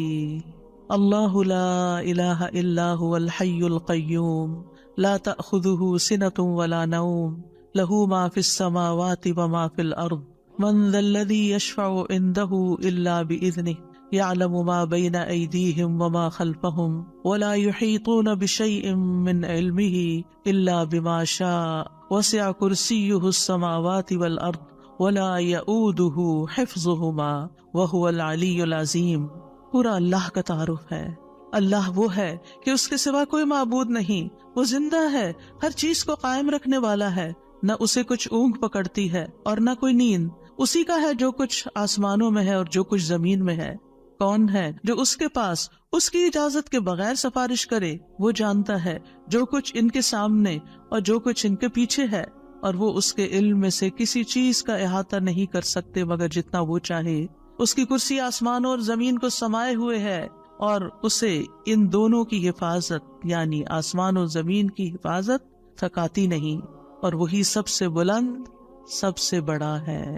اللہ لا الہ الا هو الحی القیوم لا تأخذه سنة ولا نوم له ما في السماوات وما في الأرض من ذا الذي يشفع عنده إلا بإذنه يعلم ما بين أيديهم وما خلفهم ولا يحيطون بشيء من علمه إلا بما شاء وسع كرسيه السماوات والأرض ولا يؤوده حفظهما وهو العلي العظيم. پورا اللہ کا تعارف ہے. اللہ وہ ہے کہ اس کے سوا کوئی معبود نہیں، وہ زندہ ہے، ہر چیز کو قائم رکھنے والا ہے، نہ اسے کچھ اونگ پکڑتی ہے اور نہ کوئی نیند. اسی کا ہے جو کچھ آسمانوں میں ہے اور جو کچھ زمین میں ہے. کون ہے جو اس کے پاس اس کی اجازت کے بغیر سفارش کرے؟ وہ جانتا ہے جو کچھ ان کے سامنے اور جو کچھ ان کے پیچھے ہے، اور وہ اس کے علم میں سے کسی چیز کا احاطہ نہیں کر سکتے مگر جتنا وہ چاہے. اس کی کرسی آسمانوں اور زمین کو سمائے ہوئے ہے، اور اسے ان دونوں کی حفاظت یعنی آسمان و زمین کی حفاظت تھکاتی نہیں، اور وہی سب سے بلند، سب سے بڑا ہے.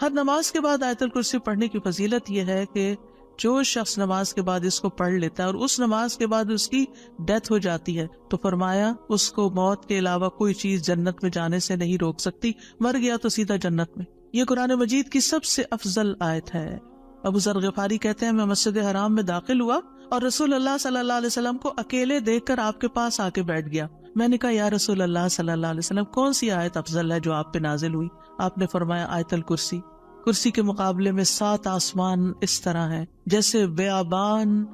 ہر نماز کے بعد آیت الکرسی پڑھنے کی فضیلت یہ ہے کہ جو شخص نماز کے بعد اس کو پڑھ لیتا ہے اور اس نماز کے بعد اس کی ڈیتھ ہو جاتی ہے تو فرمایا اس کو موت کے علاوہ کوئی چیز جنت میں جانے سے نہیں روک سکتی. مر گیا تو سیدھا جنت میں. یہ قرآن مجید کی سب سے افضل آیت ہے. ابو ذر غفاری کہتے ہیں میں مسجد حرام میں داخل ہوا اور رسول اللہ صلی اللہ علیہ وسلم کو اکیلے دیکھ کر آپ کے پاس آ کے بیٹھ گیا. میں نے کہا یا رسول اللہ صلی اللہ علیہ وسلم کون سی آیت افضل ہے جو آپ پہ نازل ہوئی؟ آپ نے فرمایا آیت الکرسی. کرسی کے مقابلے میں 7 آسمان اس طرح ہیں جیسے بیابان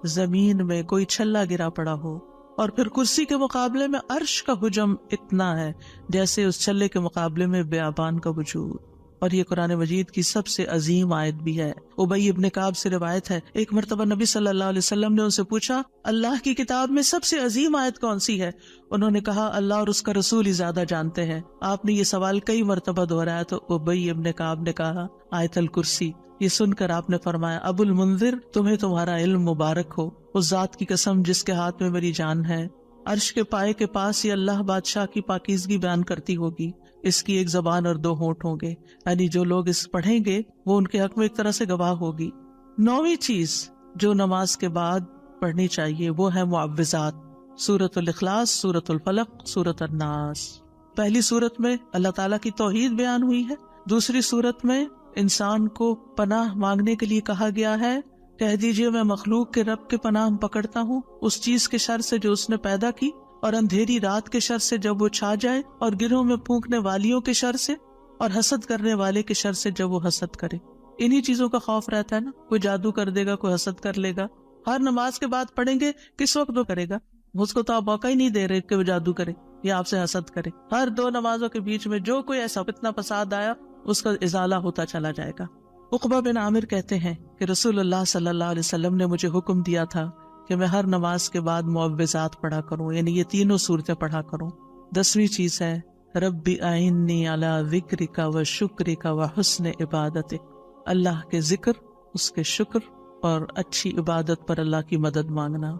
زمین میں کوئی چھلا گرا پڑا ہو، اور پھر کرسی کے مقابلے میں عرش کا حجم اتنا ہے جیسے اس چھلے کے مقابلے میں بیابان کا وجود. اور یہ قرآن مجید کی سب سے عظیم آیت بھی ہے. ابی ابن کعب سے روایت ہے ایک مرتبہ نبی صلی اللہ علیہ وسلم نے ان سے پوچھا اللہ کی کتاب میں سب سے عظیم آیت کون سی ہے؟ انہوں نے کہا اللہ اور اس کا رسول ہی زیادہ جانتے ہیں. آپ نے یہ سوال کئی مرتبہ دہرایا تو ابی ابن کعب نے کہا آیت الکرسی. یہ سن کر آپ نے فرمایا ابو المنذر تمہیں تمہارا علم مبارک ہو، اس ذات کی قسم جس کے ہاتھ میں میری جان ہے. عرش کے پائے کے پاس یہ اللہ بادشاہ کی پاکیزگی بیان کرتی ہوگی. اس کی ایک زبان اور 2 ہونٹ ہوں گے، یعنی جو لوگ اس پڑھیں گے وہ ان کے حق میں ایک طرح سے گواہ ہوگی. 9ویں چیز جو نماز کے بعد پڑھنی چاہیے وہ ہے معوذات. سورۃ الاخلاص، سورۃ الفلق، سورۃ الناس. پہلی سورت میں اللہ تعالیٰ کی توحید بیان ہوئی ہے. دوسری سورت میں انسان کو پناہ مانگنے کے لیے کہا گیا ہے. کہہ دیجئے میں مخلوق کے رب کے پناہ پکڑتا ہوں اس چیز کے شر سے جو اس نے پیدا کی، اور اندھیری رات کے شر سے جب وہ چھا جائے، اور گروہ میں پھونکنے والیوں کے شر سے، اور حسد کرنے والے کے شر سے جب وہ حسد کرے. انہی چیزوں کا خوف رہتا ہے نا. کوئی جادو کر دے گا، کوئی حسد کر لے گا. ہر نماز کے بعد پڑھیں گے کس وقت وہ کرے گا؟ اس کو تو آپ موقع ہی نہیں دے رہے کہ وہ جادو کرے یا آپ سے حسد کرے. ہر 2 نمازوں کے بیچ میں جو کوئی ایسا فتنہ فساد آیا اس کا ازالہ ہوتا چلا جائے گا. عقبہ بن عامر کہتے ہیں کہ رسول اللہ صلی اللہ علیہ وسلم نے مجھے حکم دیا تھا کہ میں ہر نماز کے بعد معوذات پڑھا کروں، یعنی یہ 3 سورتیں پڑھا کروں. 10ویں چیز ہے ربی اعنی علی ذکرک و شکرک و حسن عبادتک، اللہ کے ذکر، اس کے شکر اور اچھی عبادت پر اللہ کی مدد مانگنا۔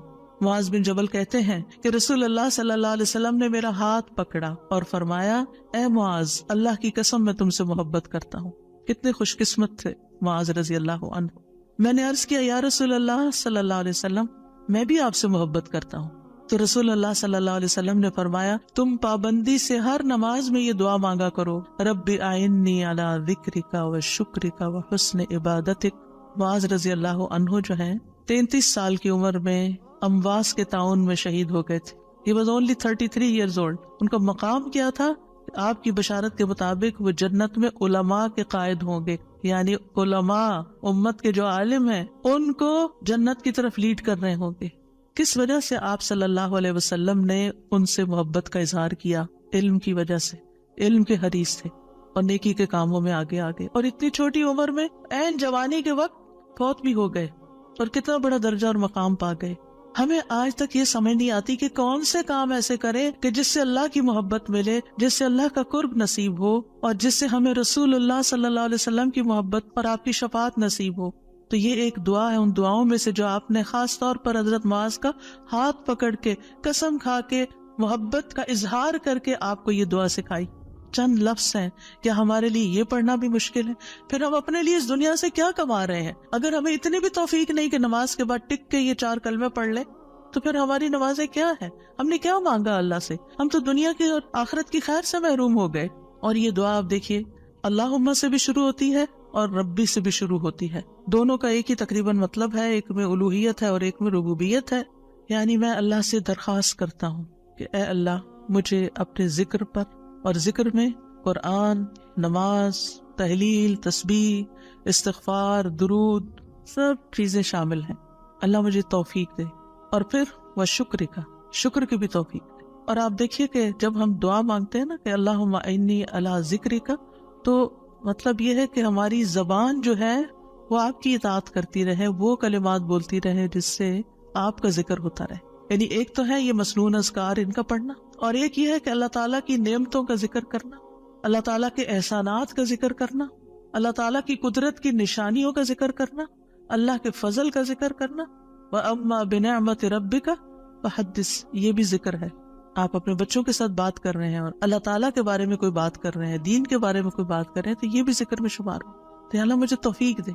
معاذ بن جبل کہتے ہیں کہ رسول اللہ صلی اللہ علیہ وسلم نے میرا ہاتھ پکڑا اور فرمایا، اے معاذ، اللہ کی قسم میں تم سے محبت کرتا ہوں۔ کتنے خوش قسمت تھے معاذ رضی اللہ عنہ۔ میں نے عرض کیا، یا رسول اللہ صلی اللہ علیہ وسلم، میں بھی آپ سے محبت کرتا ہوں۔ تو رسول اللہ صلی اللہ علیہ وسلم نے فرمایا، تم پابندی سے ہر نماز میں یہ دعا مانگا کرو، رب اعنی علی ذکرک و شکرک و حسن عبادتک۔ معاذ رضی اللہ عنہ جو ہیں 33 سال کی عمر میں امواس کے تعاون میں شہید ہو گئے تھے۔ He was only 33 years old۔ ان کا مقام کیا تھا؟ آپ کی بشارت کے مطابق وہ جنت میں علماء کے قائد ہوں گے، یعنی علماء امت کے جو عالم ہیں ان کو جنت کی طرف لیڈ کر رہے ہوں گے۔ کس وجہ سے؟ آپ صلی اللہ علیہ وسلم نے ان سے محبت کا اظہار کیا، علم کی وجہ سے۔ علم کے حریص تھے اور نیکی کے کاموں میں آگے اور اتنی چھوٹی عمر میں عین جوانی کے وقت فوت بھی ہو گئے اور کتنا بڑا درجہ اور مقام پا گئے۔ ہمیں آج تک یہ سمجھ نہیں آتی کہ کون سے کام ایسے کریں کہ جس سے اللہ کی محبت ملے، جس سے اللہ کا قرب نصیب ہو، اور جس سے ہمیں رسول اللہ صلی اللہ علیہ وسلم کی محبت اور آپ کی شفاعت نصیب ہو۔ تو یہ ایک دعا ہے ان دعاؤں میں سے جو آپ نے خاص طور پر حضرت معاذ کا ہاتھ پکڑ کے، قسم کھا کے، محبت کا اظہار کر کے آپ کو یہ دعا سکھائی۔ چند لفظ ہیں، کیا ہمارے لیے یہ پڑھنا بھی مشکل ہے؟ پھر ہم اپنے لیے اس دنیا سے کیا کما رہے ہیں؟ اگر ہمیں اتنی بھی توفیق نہیں کہ نماز کے بعد ٹک کے یہ 4 کلمے پڑھ لیں، تو پھر ہماری نمازیں کیا ہے؟ ہم نے کیا مانگا اللہ سے؟ ہم تو دنیا کی اور آخرت کی خیر سے محروم ہو گئے۔ اور یہ دعا آپ دیکھیے، اللہم سے بھی شروع ہوتی ہے اور ربی سے بھی شروع ہوتی ہے۔ دونوں کا ایک ہی تقریباً مطلب ہے، ایک میں الوہیت ہے اور ایک میں ربوبیت ہے۔ یعنی میں اللہ سے درخواست کرتا ہوں کہ اے اللہ، مجھے اپنے ذکر پر، اور ذکر میں قرآن، نماز، تحلیل، تسبیح، استغفار، درود، سب چیزیں شامل ہیں، اللہ مجھے توفیق دے۔ اور پھر وہ شکر کی بھی توفیق دے۔ اور آپ دیکھیے کہ جب ہم دعا مانگتے ہیں نا کہ اللہم اعنی علی ذکرک، تو مطلب یہ ہے کہ ہماری زبان جو ہے وہ آپ کی اطاعت کرتی رہے، وہ کلمات بولتی رہے جس سے آپ کا ذکر ہوتا رہے۔ یعنی ایک تو ہے یہ مسنون اذکار ان کا پڑھنا، اور ایک یہ ہے کہ اللہ تعالیٰ کی نعمتوں کا ذکر کرنا، اللہ تعالیٰ کے احسانات کا ذکر کرنا، اللہ تعالیٰ کی قدرت کی نشانیوں کا ذکر کرنا، اللہ کے فضل کا ذکر کرنا۔ وَأَمَّا بِنِعْمَةِ رَبِّكَ فَحَدِّثْ، یہ بھی ذکر ہے۔ آپ اپنے بچوں کے ساتھ بات کر رہے ہیں اور اللہ تعالیٰ کے بارے میں کوئی بات کر رہے ہیں، دین کے بارے میں کوئی بات کر رہے ہیں، تو یہ بھی ذکر میں شمار ہو۔ تو اللہ مجھے توفیق دے،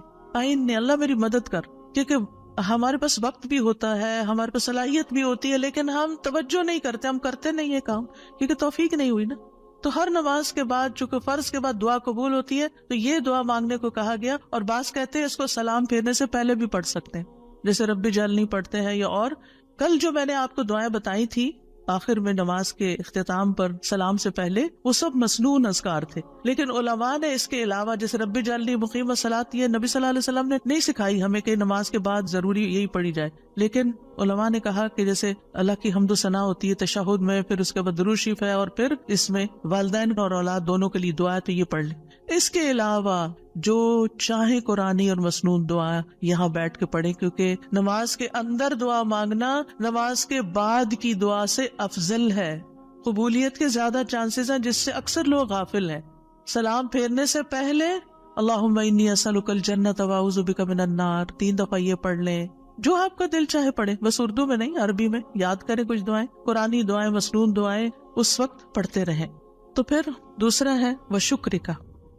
اللہ میری مدد کر، کیونکہ ہمارے پاس وقت بھی ہوتا ہے، ہمارے پاس صلاحیت بھی ہوتی ہے، لیکن ہم توجہ نہیں کرتے، ہم کرتے نہیں ہے کام، کیونکہ توفیق نہیں ہوئی نا۔ تو ہر نماز کے بعد، چونکہ فرض کے بعد دعا قبول ہوتی ہے، تو یہ دعا مانگنے کو کہا گیا۔ اور بعض کہتے ہیں اس کو سلام پھیرنے سے پہلے بھی پڑھ سکتے ہیں، جیسے رب جعلنی پڑھتے ہیں، یا اور کل جو میں نے آپ کو دعائیں بتائی تھی آخر میں نماز کے اختتام پر سلام سے پہلے، وہ سب مسنون اذکار تھے، لیکن علماء نے اس کے علاوہ جیسے رب جعلنی مقیم الصلاۃ، یہ نبی صلی اللہ علیہ وسلم نے نہیں سکھائی ہمیں کہ نماز کے بعد ضروری یہی پڑھی جائے، لیکن علماء نے کہا کہ جیسے اللہ کی حمد و ثنا ہوتی ہے تشہد میں، پھر اس کے بعد درود شریف ہے، اور پھر اس میں والدین اور اولاد دونوں کے لیے دعا ہے، تو یہ پڑھ لیں۔ اس کے علاوہ جو چاہے قرآنی اور مسنون دعا یہاں بیٹھ کے پڑھیں، کیونکہ نماز کے اندر دعا مانگنا نماز کے بعد کی دعا سے افضل ہے، قبولیت کے زیادہ چانسز ہیں، جس سے اکثر لوگ غافل ہیں۔ سلام پھیرنے سے پہلے اللہم انی اسألک الجنۃ واعوذ بک من النار 3 دفعہ یہ پڑھ لیں، جو آپ کا دل چاہے پڑھیں، بس اردو میں نہیں، عربی میں یاد کریں کچھ دعائیں، قرآنی دعائیں، مسنون دعائیں اس وقت پڑھتے رہیں۔ تو پھر دوسرا ہے وہ شکر کا۔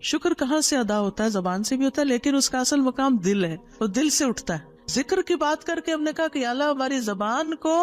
شکر کہاں سے ادا ہوتا ہے؟ زبان سے بھی ہوتا ہے، لیکن اس کا اصل مقام دل ہے، وہ دل سے اٹھتا ہے۔ ذکر کی بات کر کے ہم نے کہا کہ اللہ ہماری زبان کو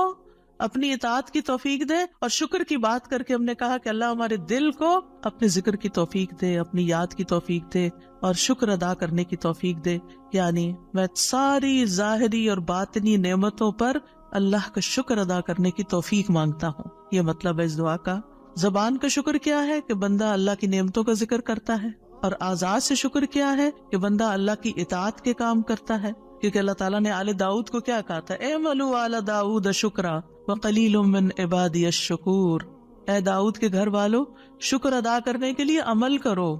اپنی اطاعت کی توفیق دے، اور شکر کی بات کر کے ہم نے کہا کہ اللہ ہمارے دل کو اپنے ذکر کی توفیق دے، اپنی یاد کی توفیق دے، اور شکر ادا کرنے کی توفیق دے۔ یعنی میں ساری ظاہری اور باطنی نعمتوں پر اللہ کا شکر ادا کرنے کی توفیق مانگتا ہوں، یہ مطلب ہے اس دعا کا۔ زبان کا شکر کیا ہے کہ بندہ اللہ کی نعمتوں کا ذکر کرتا ہے، اور اعضاء سے شکر کیا ہے کہ بندہ اللہ کی اطاعت کے کام کرتا ہے، کیونکہ اللہ تعالیٰ نے آل داؤد کو کیا کہا تھا؟ اعملوا آل داؤد شکرا وقلیل من عبادی الشکور، اے داؤد کے گھر والو، شکر ادا کرنے کے لیے عمل کرو،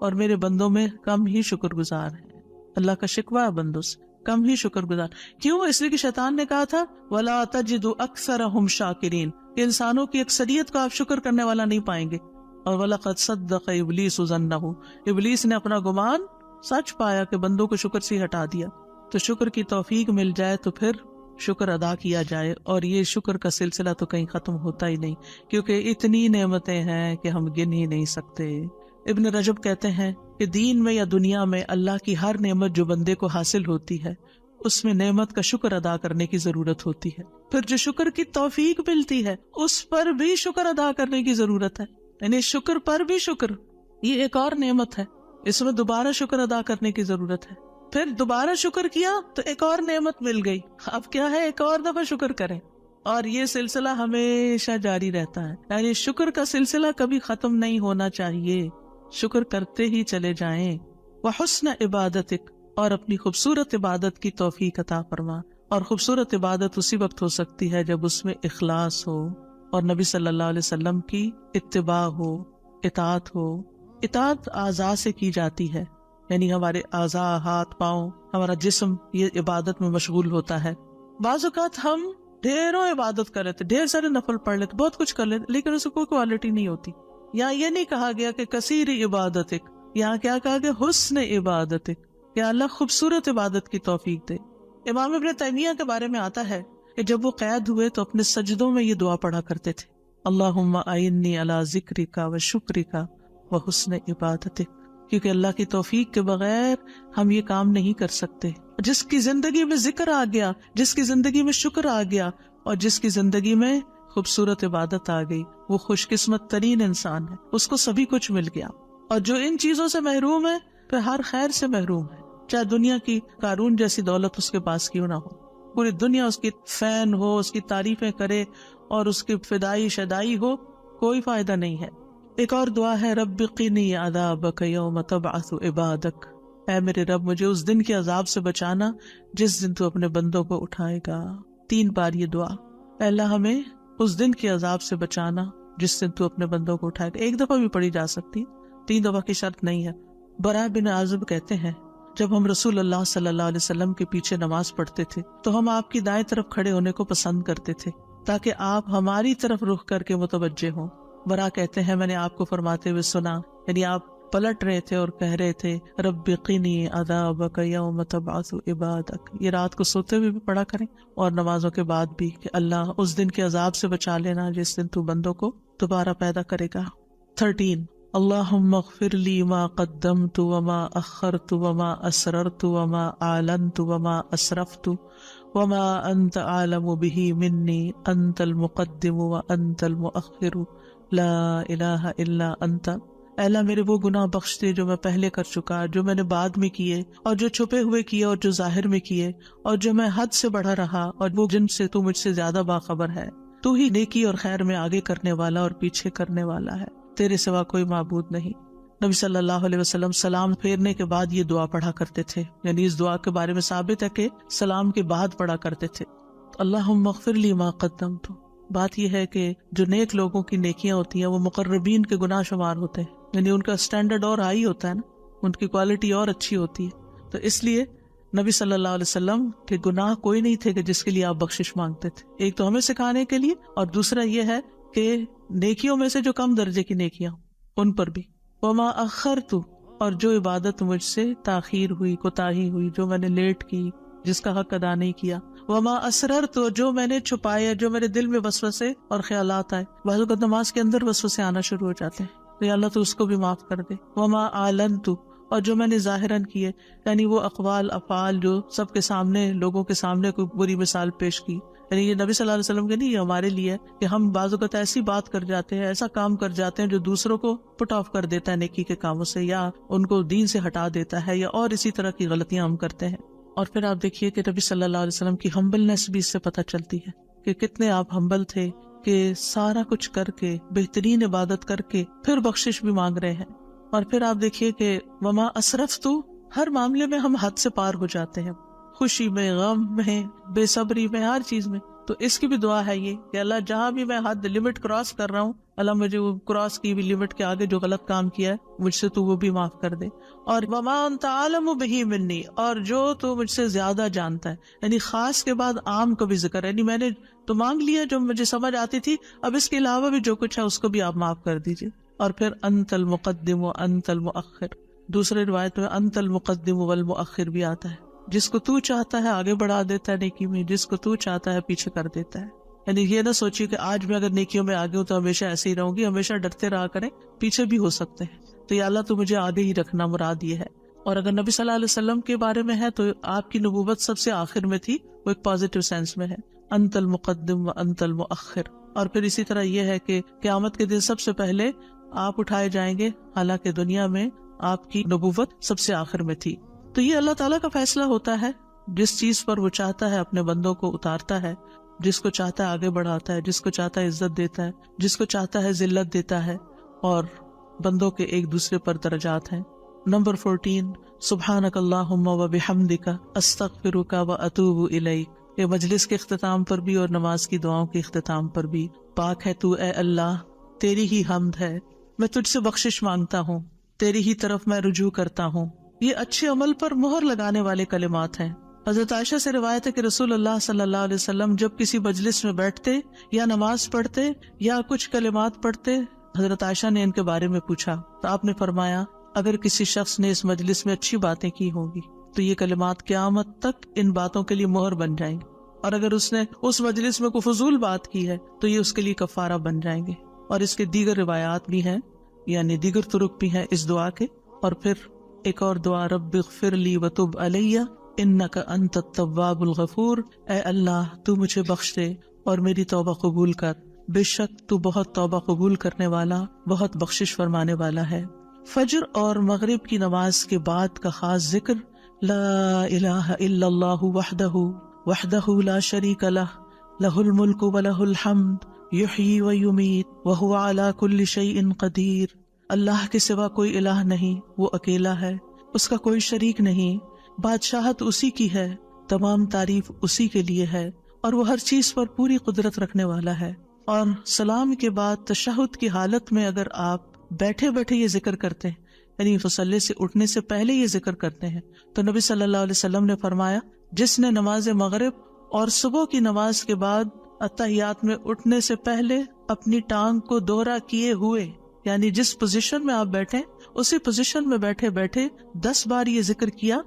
اور میرے بندوں میں کم ہی شکر گزار ہیں۔ اللہ کا شکوہ ہے بندوں سے، کم ہی شکر گزار۔ کیوں؟ اس لیے کہ شیطان نے کہا تھا وَلَا تَجِدُ أَكْثَرَهُمْ شَاكِرِينَ، کہ انسانوں کی اکثریت کو آپ شکر کرنے والا نہیں پائیں گے۔ اور وَلَقَدْ صَدَّقَ إِبْلِيسُ ظَنَّهُ، ابلیس نے اپنا گمان سچ پایا کہ بندوں کو شکر سے ہٹا دیا۔ تو شکر کی توفیق مل جائے تو پھر شکر ادا کیا جائے، اور یہ شکر کا سلسلہ تو کہیں ختم ہوتا ہی نہیں، کیونکہ اتنی نعمتیں ہیں کہ ہم گن ہی نہیں سکتے۔ ابن رجب کہتے ہیں کہ دین میں یا دنیا میں اللہ کی ہر نعمت جو بندے کو حاصل ہوتی ہے اس میں نعمت کا شکر ادا کرنے کی ضرورت ہوتی ہے، پھر جو شکر کی توفیق ملتی ہے اس پر بھی شکر ادا کرنے کی ضرورت ہے، یعنی شکر پر بھی شکر، یہ ایک اور نعمت ہے، اس میں دوبارہ شکر ادا کرنے کی ضرورت ہے۔ پھر دوبارہ شکر کیا تو ایک اور نعمت مل گئی، اب کیا ہے ایک اور دفعہ شکر کریں، اور یہ سلسلہ ہمیشہ جاری رہتا ہے، یعنی شکر کا سلسلہ کبھی ختم نہیں ہونا چاہیے، شکر کرتے ہی چلے جائیں۔ وحسن عبادتک، اور اپنی خوبصورت عبادت کی توفیق عطا فرما، اور خوبصورت عبادت اسی وقت ہو سکتی ہے جب اس میں اخلاص ہو اور نبی صلی اللہ علیہ وسلم کی اتباع ہو، اطاعت ہو۔ اطاعت اعضاء سے کی جاتی ہے، یعنی ہمارے اعضاء، ہاتھ پاؤں، ہمارا جسم یہ عبادت میں مشغول ہوتا ہے۔ بعض اوقات ہم ڈھیروں عبادت کر لیتے، ڈھیر سارے نفل پڑھ لیتے، بہت کچھ کر لیتے، لیکن اس کو کوئی کوالٹی نہیں ہوتی۔ یہاں یہ نہیں کہا گیا کہ کثیر عبادتک، یہاں کیا کہا گیا؟ حسن عبادتک، کہ اللہ خوبصورت عبادت کی توفیق دے۔ امام ابن تیمیہ کے بارے میں آتا ہے کہ جب وہ قید ہوئے تو اپنے سجدوں میں یہ دعا پڑھا کرتے تھے، اللہم اعنی علی ذکرک و شکرک و حسن عبادتک، کیونکہ اللہ کی توفیق کے بغیر ہم یہ کام نہیں کر سکتے۔ جس کی زندگی میں ذکر آ گیا، جس کی زندگی میں شکر آ گیا، اور جس کی زندگی میں خوبصورت عبادت آ گئی، وہ خوش قسمت ترین انسان ہے، اس کو سبھی کچھ مل گیا۔ اور جو ان چیزوں سے محروم ہے پھر ہر خیر سے محروم ہے، چاہے دنیا کی قارون جیسی دولت اس کے پاس کیوں نہ ہو، پوری دنیا اس کی فین ہو، اس کی تعریفیں کرے اور اس کی فدائی شدائی ہو، کوئی فائدہ نہیں ہے۔ ایک اور دعا ہے، رب قنی عذابک یوم تبعث عبادک، اے میرے رب مجھے اس دن کے عذاب سے بچانا جس دن تو اپنے بندوں کو اٹھائے گا۔ 3 بار یہ دعا، اے اللہ ہمیں اس دن کے عذاب سے بچانا جس دن تو اپنے بندوں کو اٹھائے گا۔ ایک دفعہ بھی پڑھی جا سکتی، 3 دفعہ کی شرط نہیں ہے۔ براء بن عازب کہتے ہیں جب ہم رسول اللہ صلی اللہ علیہ وسلم کے پیچھے نماز پڑھتے تھے تو ہم آپ کی دائیں طرف کھڑے ہونے کو پسند کرتے تھے تاکہ آپ ہماری طرف رخ کر کے متوجہ ہوں۔ براء کہتے ہیں میں نے آپ کو فرماتے ہوئے سنا، یعنی آپ پلٹ رہے تھے اور کہہ رہے تھے رب قنی عذابک یوم تبعث عبادک، یہ رات کو سوتے ہوئے بھی پڑھا کریں اور نمازوں کے بعد بھی، کہ اللہ اس دن کے عذاب سے بچا لینا جس دن تو بندوں کو دوبارہ پیدا کرے گا۔ 13 اللہم اغفر لی ما قدمت وما اخرت وما اسررت وما اعلنت وما اسرفت وما انت عالم به منی انت المقدم وانت المؤخر لا الہ الا انت۔ اے اللہ میرے وہ گناہ بخش دے جو میں پہلے کر چکا، جو میں نے بعد میں کیے، اور جو چھپے ہوئے کیے اور جو ظاہر میں کیے، اور جو میں حد سے بڑھا رہا اور وہ جن سے تو مجھ سے زیادہ باخبر ہے۔ تو ہی نیکی اور خیر میں آگے کرنے والا اور پیچھے کرنے والا ہے، تیرے سوا کوئی معبود نہیں۔ نبی صلی اللہ علیہ وسلم سلام پھیرنے کے بعد یہ دعا پڑھا کرتے تھے، یعنی اس دعا کے بارے میں ثابت ہے کہ سلام کے بعد پڑھا کرتے تھے۔ اللہم اغفر لی ما قدمت، بات یہ ہے کہ جو نیک لوگوں کی نیکیاں ہوتی ہیں وہ مقربین کے گناہ شمار ہوتے ہیں، یعنی ان کا سٹینڈرڈ اور ہائی ہوتا ہے نا، ان کی کوالٹی اور اچھی ہوتی ہے، تو اس لیے نبی صلی اللہ علیہ وسلم کے گناہ کوئی نہیں تھے کہ جس کے لیے آپ بخشش مانگتے تھے، ایک تو ہمیں سکھانے کے لیے، اور دوسرا یہ ہے کہ نیکیوں میں سے جو کم درجے کی نیکیاں ان پر بھی۔ وما اخرت، اور جو عبادت مجھ سے تاخیر ہوئی، کوتاہی ہوئی، جو میں نے لیٹ کی، جس کا حق ادا نہیں کیا۔ وما اسررت، جو میں نے چھپایا، جو میرے دل میں وسوسے اور خیالات آئے، بعض اوقات نماز کے اندر وسوسے آنا شروع ہو جاتے ہیں، تو یا اللہ تو اس کو بھی معاف کر دے۔ وما اعلنت، اور جو میں نے ظاہراً کیے، یعنی وہ اقوال افعال جو سب کے سامنے، لوگوں کے سامنے کوئی بری مثال پیش کی، یعنی یہ نبی صلی اللہ علیہ وسلم کے نہیں، یہ ہمارے لیے کہ ہم بعض اوقات ایسی بات کر جاتے ہیں، ایسا کام کر جاتے ہیں جو دوسروں کو پٹ آف کر دیتا ہے نیکی کے کاموں سے، یا ان کو دین سے ہٹا دیتا ہے، یا اور اسی طرح کی غلطیاں ہم کرتے ہیں۔ اور پھر آپ دیکھیے کہ نبی صلی اللہ علیہ وسلم کی ہمبلنس بھی اس سے پتہ چلتی ہے کہ کتنے آپ ہمبل تھے، کہ سارا کچھ کر کے، بہترین عبادت کر کے پھر بخشش بھی مانگ رہے ہیں۔ اور پھر آپ دیکھیے کہ وما اسرفت، ہر معاملے میں ہم حد سے پار ہو جاتے ہیں، خوشی میں، غم میں، بے صبری میں، ہر چیز میں۔ تو اس کی بھی دعا ہے یہ کہ اللہ جہاں بھی میں حد لمٹ کراس کر رہا ہوں، اللہ مجھے وہ کراس کی بھی لمٹ کے آگے جو غلط کام کیا ہے مجھ سے تو وہ بھی معاف کر دے۔ اور وما انت عالم بہ منی، اور جو تو مجھ سے زیادہ جانتا ہے، یعنی خاص کے بعد عام کا بھی ذکر ہے، یعنی میں نے تو مانگ لیا جو مجھے سمجھ آتی تھی، اب اس کے علاوہ بھی جو کچھ ہے اس کو بھی آپ معاف کر دیجیے۔ اور پھر انت المقدم و انت المؤخر. دوسرے روایت میں انت المقدم والمؤخر بھی آتا ہے. جس کو تو چاہتا ہے آگے بڑھا دیتا ہے نیکی میں، جس کو تو چاہتا ہے پیچھے کر دیتا ہے. یعنی یہ نہ سوچیے کہ آج میں اگر نیکیوں میں آگے ہوں تو ہمیشہ ایسے ہی رہوں گی. ہمیشہ ڈرتے رہا کریں، پیچھے بھی ہو سکتے ہیں. تو یا اللہ تو مجھے آگے ہی رکھنا، مراد یہ ہے. اور اگر نبی صلی اللہ علیہ وسلم کے بارے میں ہے تو آپ کی نبوت سب سے آخر میں تھی، وہ ایک پازیٹیو سینس میں ہے، انت المقدم و انت المؤخر. اور پھر اسی طرح یہ ہے کہ قیامت کے دن سب سے پہلے آپ اٹھائے جائیں گے، حالانکہ دنیا میں آپ کی نبوت سب سے آخر میں تھی. تو یہ اللہ تعالیٰ کا فیصلہ ہوتا ہے. جس چیز پر وہ چاہتا ہے اپنے بندوں کو اتارتا ہے، جس کو چاہتا ہے آگے بڑھاتا ہے، جس کو چاہتا ہے عزت دیتا ہے، جس کو چاہتا ہے ذلت دیتا ہے. اور بندوں کے ایک دوسرے پر درجات ہیں. نمبر 14 سبحانک اللہم و بحمدک استغفرک و اتوب الیک. یہ مجلس کے اختتام پر بھی اور نماز کی دعاؤں کے اختتام پر بھی. پاک ہے تو اے اللہ، تیری ہی حمد ہے، میں تجھ سے بخشش مانگتا ہوں، تیری ہی طرف میں رجوع کرتا ہوں. یہ اچھے عمل پر مہر لگانے والے کلمات ہیں. حضرت عائشہ سے روایت ہے کہ رسول اللہ صلی اللہ علیہ وسلم جب کسی مجلس میں بیٹھتے یا نماز پڑھتے یا کچھ کلمات پڑھتے، حضرت عائشہ نے ان کے بارے میں پوچھا تو آپ نے فرمایا اگر کسی شخص نے اس مجلس میں اچھی باتیں کی ہوں گی تو یہ کلمات قیامت تک ان باتوں کے لیے مہر بن جائیں گے، اور اگر اس نے اس مجلس میں کوئی فضول بات کی ہے تو یہ اس کے لیے کفارہ بن جائیں گے. اور اس کے دیگر روایات بھی ہیں، یعنی دیگر طرق بھی ہیں اس دعا کے. اور پھر ایک اور دعا، رب اغفر لی وتب علی انک انت التواب الغفور. اے اللہ تو مجھے بخش دے اور میری توبہ قبول کر، بے شک تو بہت توبہ قبول کرنے والا، بہت بخشش فرمانے والا ہے. فجر اور مغرب کی نماز کے بعد کا خاص ذکر لا الہ الا اللہ وحدہ لا شریک لہ لہ الملک ولہ الحمد یحیی ویمیت وہو علی کل شیء قدیر. اللہ کے سوا کوئی الہ نہیں، وہ اکیلا ہے، اس کا کوئی شریک نہیں، بادشاہت اسی کی ہے، تمام تعریف اسی کے لیے ہے، اور وہ ہر چیز پر پوری قدرت رکھنے والا ہے. اور سلام کے بعد تشہد کی حالت میں اگر آپ بیٹھے بیٹھے یہ ذکر کرتے ہیں، یعنی مصلی سے اٹھنے سے پہلے یہ ذکر کرتے ہیں، تو نبی صلی اللہ علیہ وسلم نے فرمایا جس نے نماز مغرب اور صبح کی نماز کے بعد اتحیات میں اٹھنے سے پہلے اپنی ٹانگ کو دوہرا کیے ہوئے، یعنی جس پوزیشن میں آپ بیٹھے اسی پوزیشن میں بیٹھے بیٹھے 10 بار یہ ذکر کیا،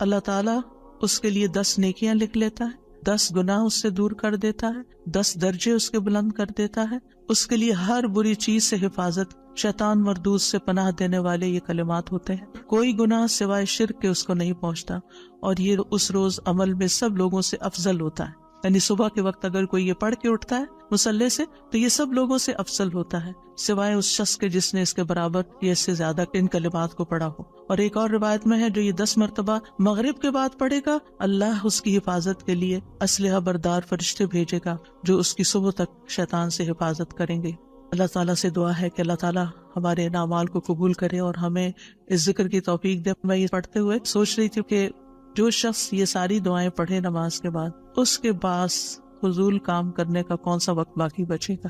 اللہ تعالیٰ اس کے لیے 10 نیکیاں لکھ لیتا ہے، 10 گناہ اس سے دور کر دیتا ہے، 10 درجے اس کے بلند کر دیتا ہے. اس کے لیے ہر بری چیز سے حفاظت، شیطان مردود سے پناہ دینے والے یہ کلمات ہوتے ہیں. کوئی گناہ سوائے شرک کے اس کو نہیں پہنچتا، اور یہ اس روز عمل میں سب لوگوں سے افضل ہوتا ہے. یعنی صبح کے وقت اگر کوئی یہ پڑھ کے اٹھتا ہے مصلی سے تو یہ سب لوگوں سے افضل ہوتا ہے، سوائے اس شخص کے جس نے اس کے برابر یا اس سے زیادہ ان کلمات کو پڑھا ہو. اور ایک اور روایت میں ہے جو یہ 10 مرتبہ مغرب کے بعد پڑھے گا، اللہ اس کی حفاظت کے لیے اسلحہ بردار فرشتے بھیجے گا جو اس کی صبح تک شیطان سے حفاظت کریں گے. اللہ تعالیٰ سے دعا ہے کہ اللہ تعالیٰ ہمارے ان اعمال کو قبول کرے اور ہمیں اس ذکر کی توفیق دے. میں یہ پڑھتے ہوئے سوچ رہی تھی کہ جو شخص یہ ساری دعائیں پڑھے نماز کے بعد، اس کے پاس فضول کام کرنے کا کون سا وقت باقی بچے گا.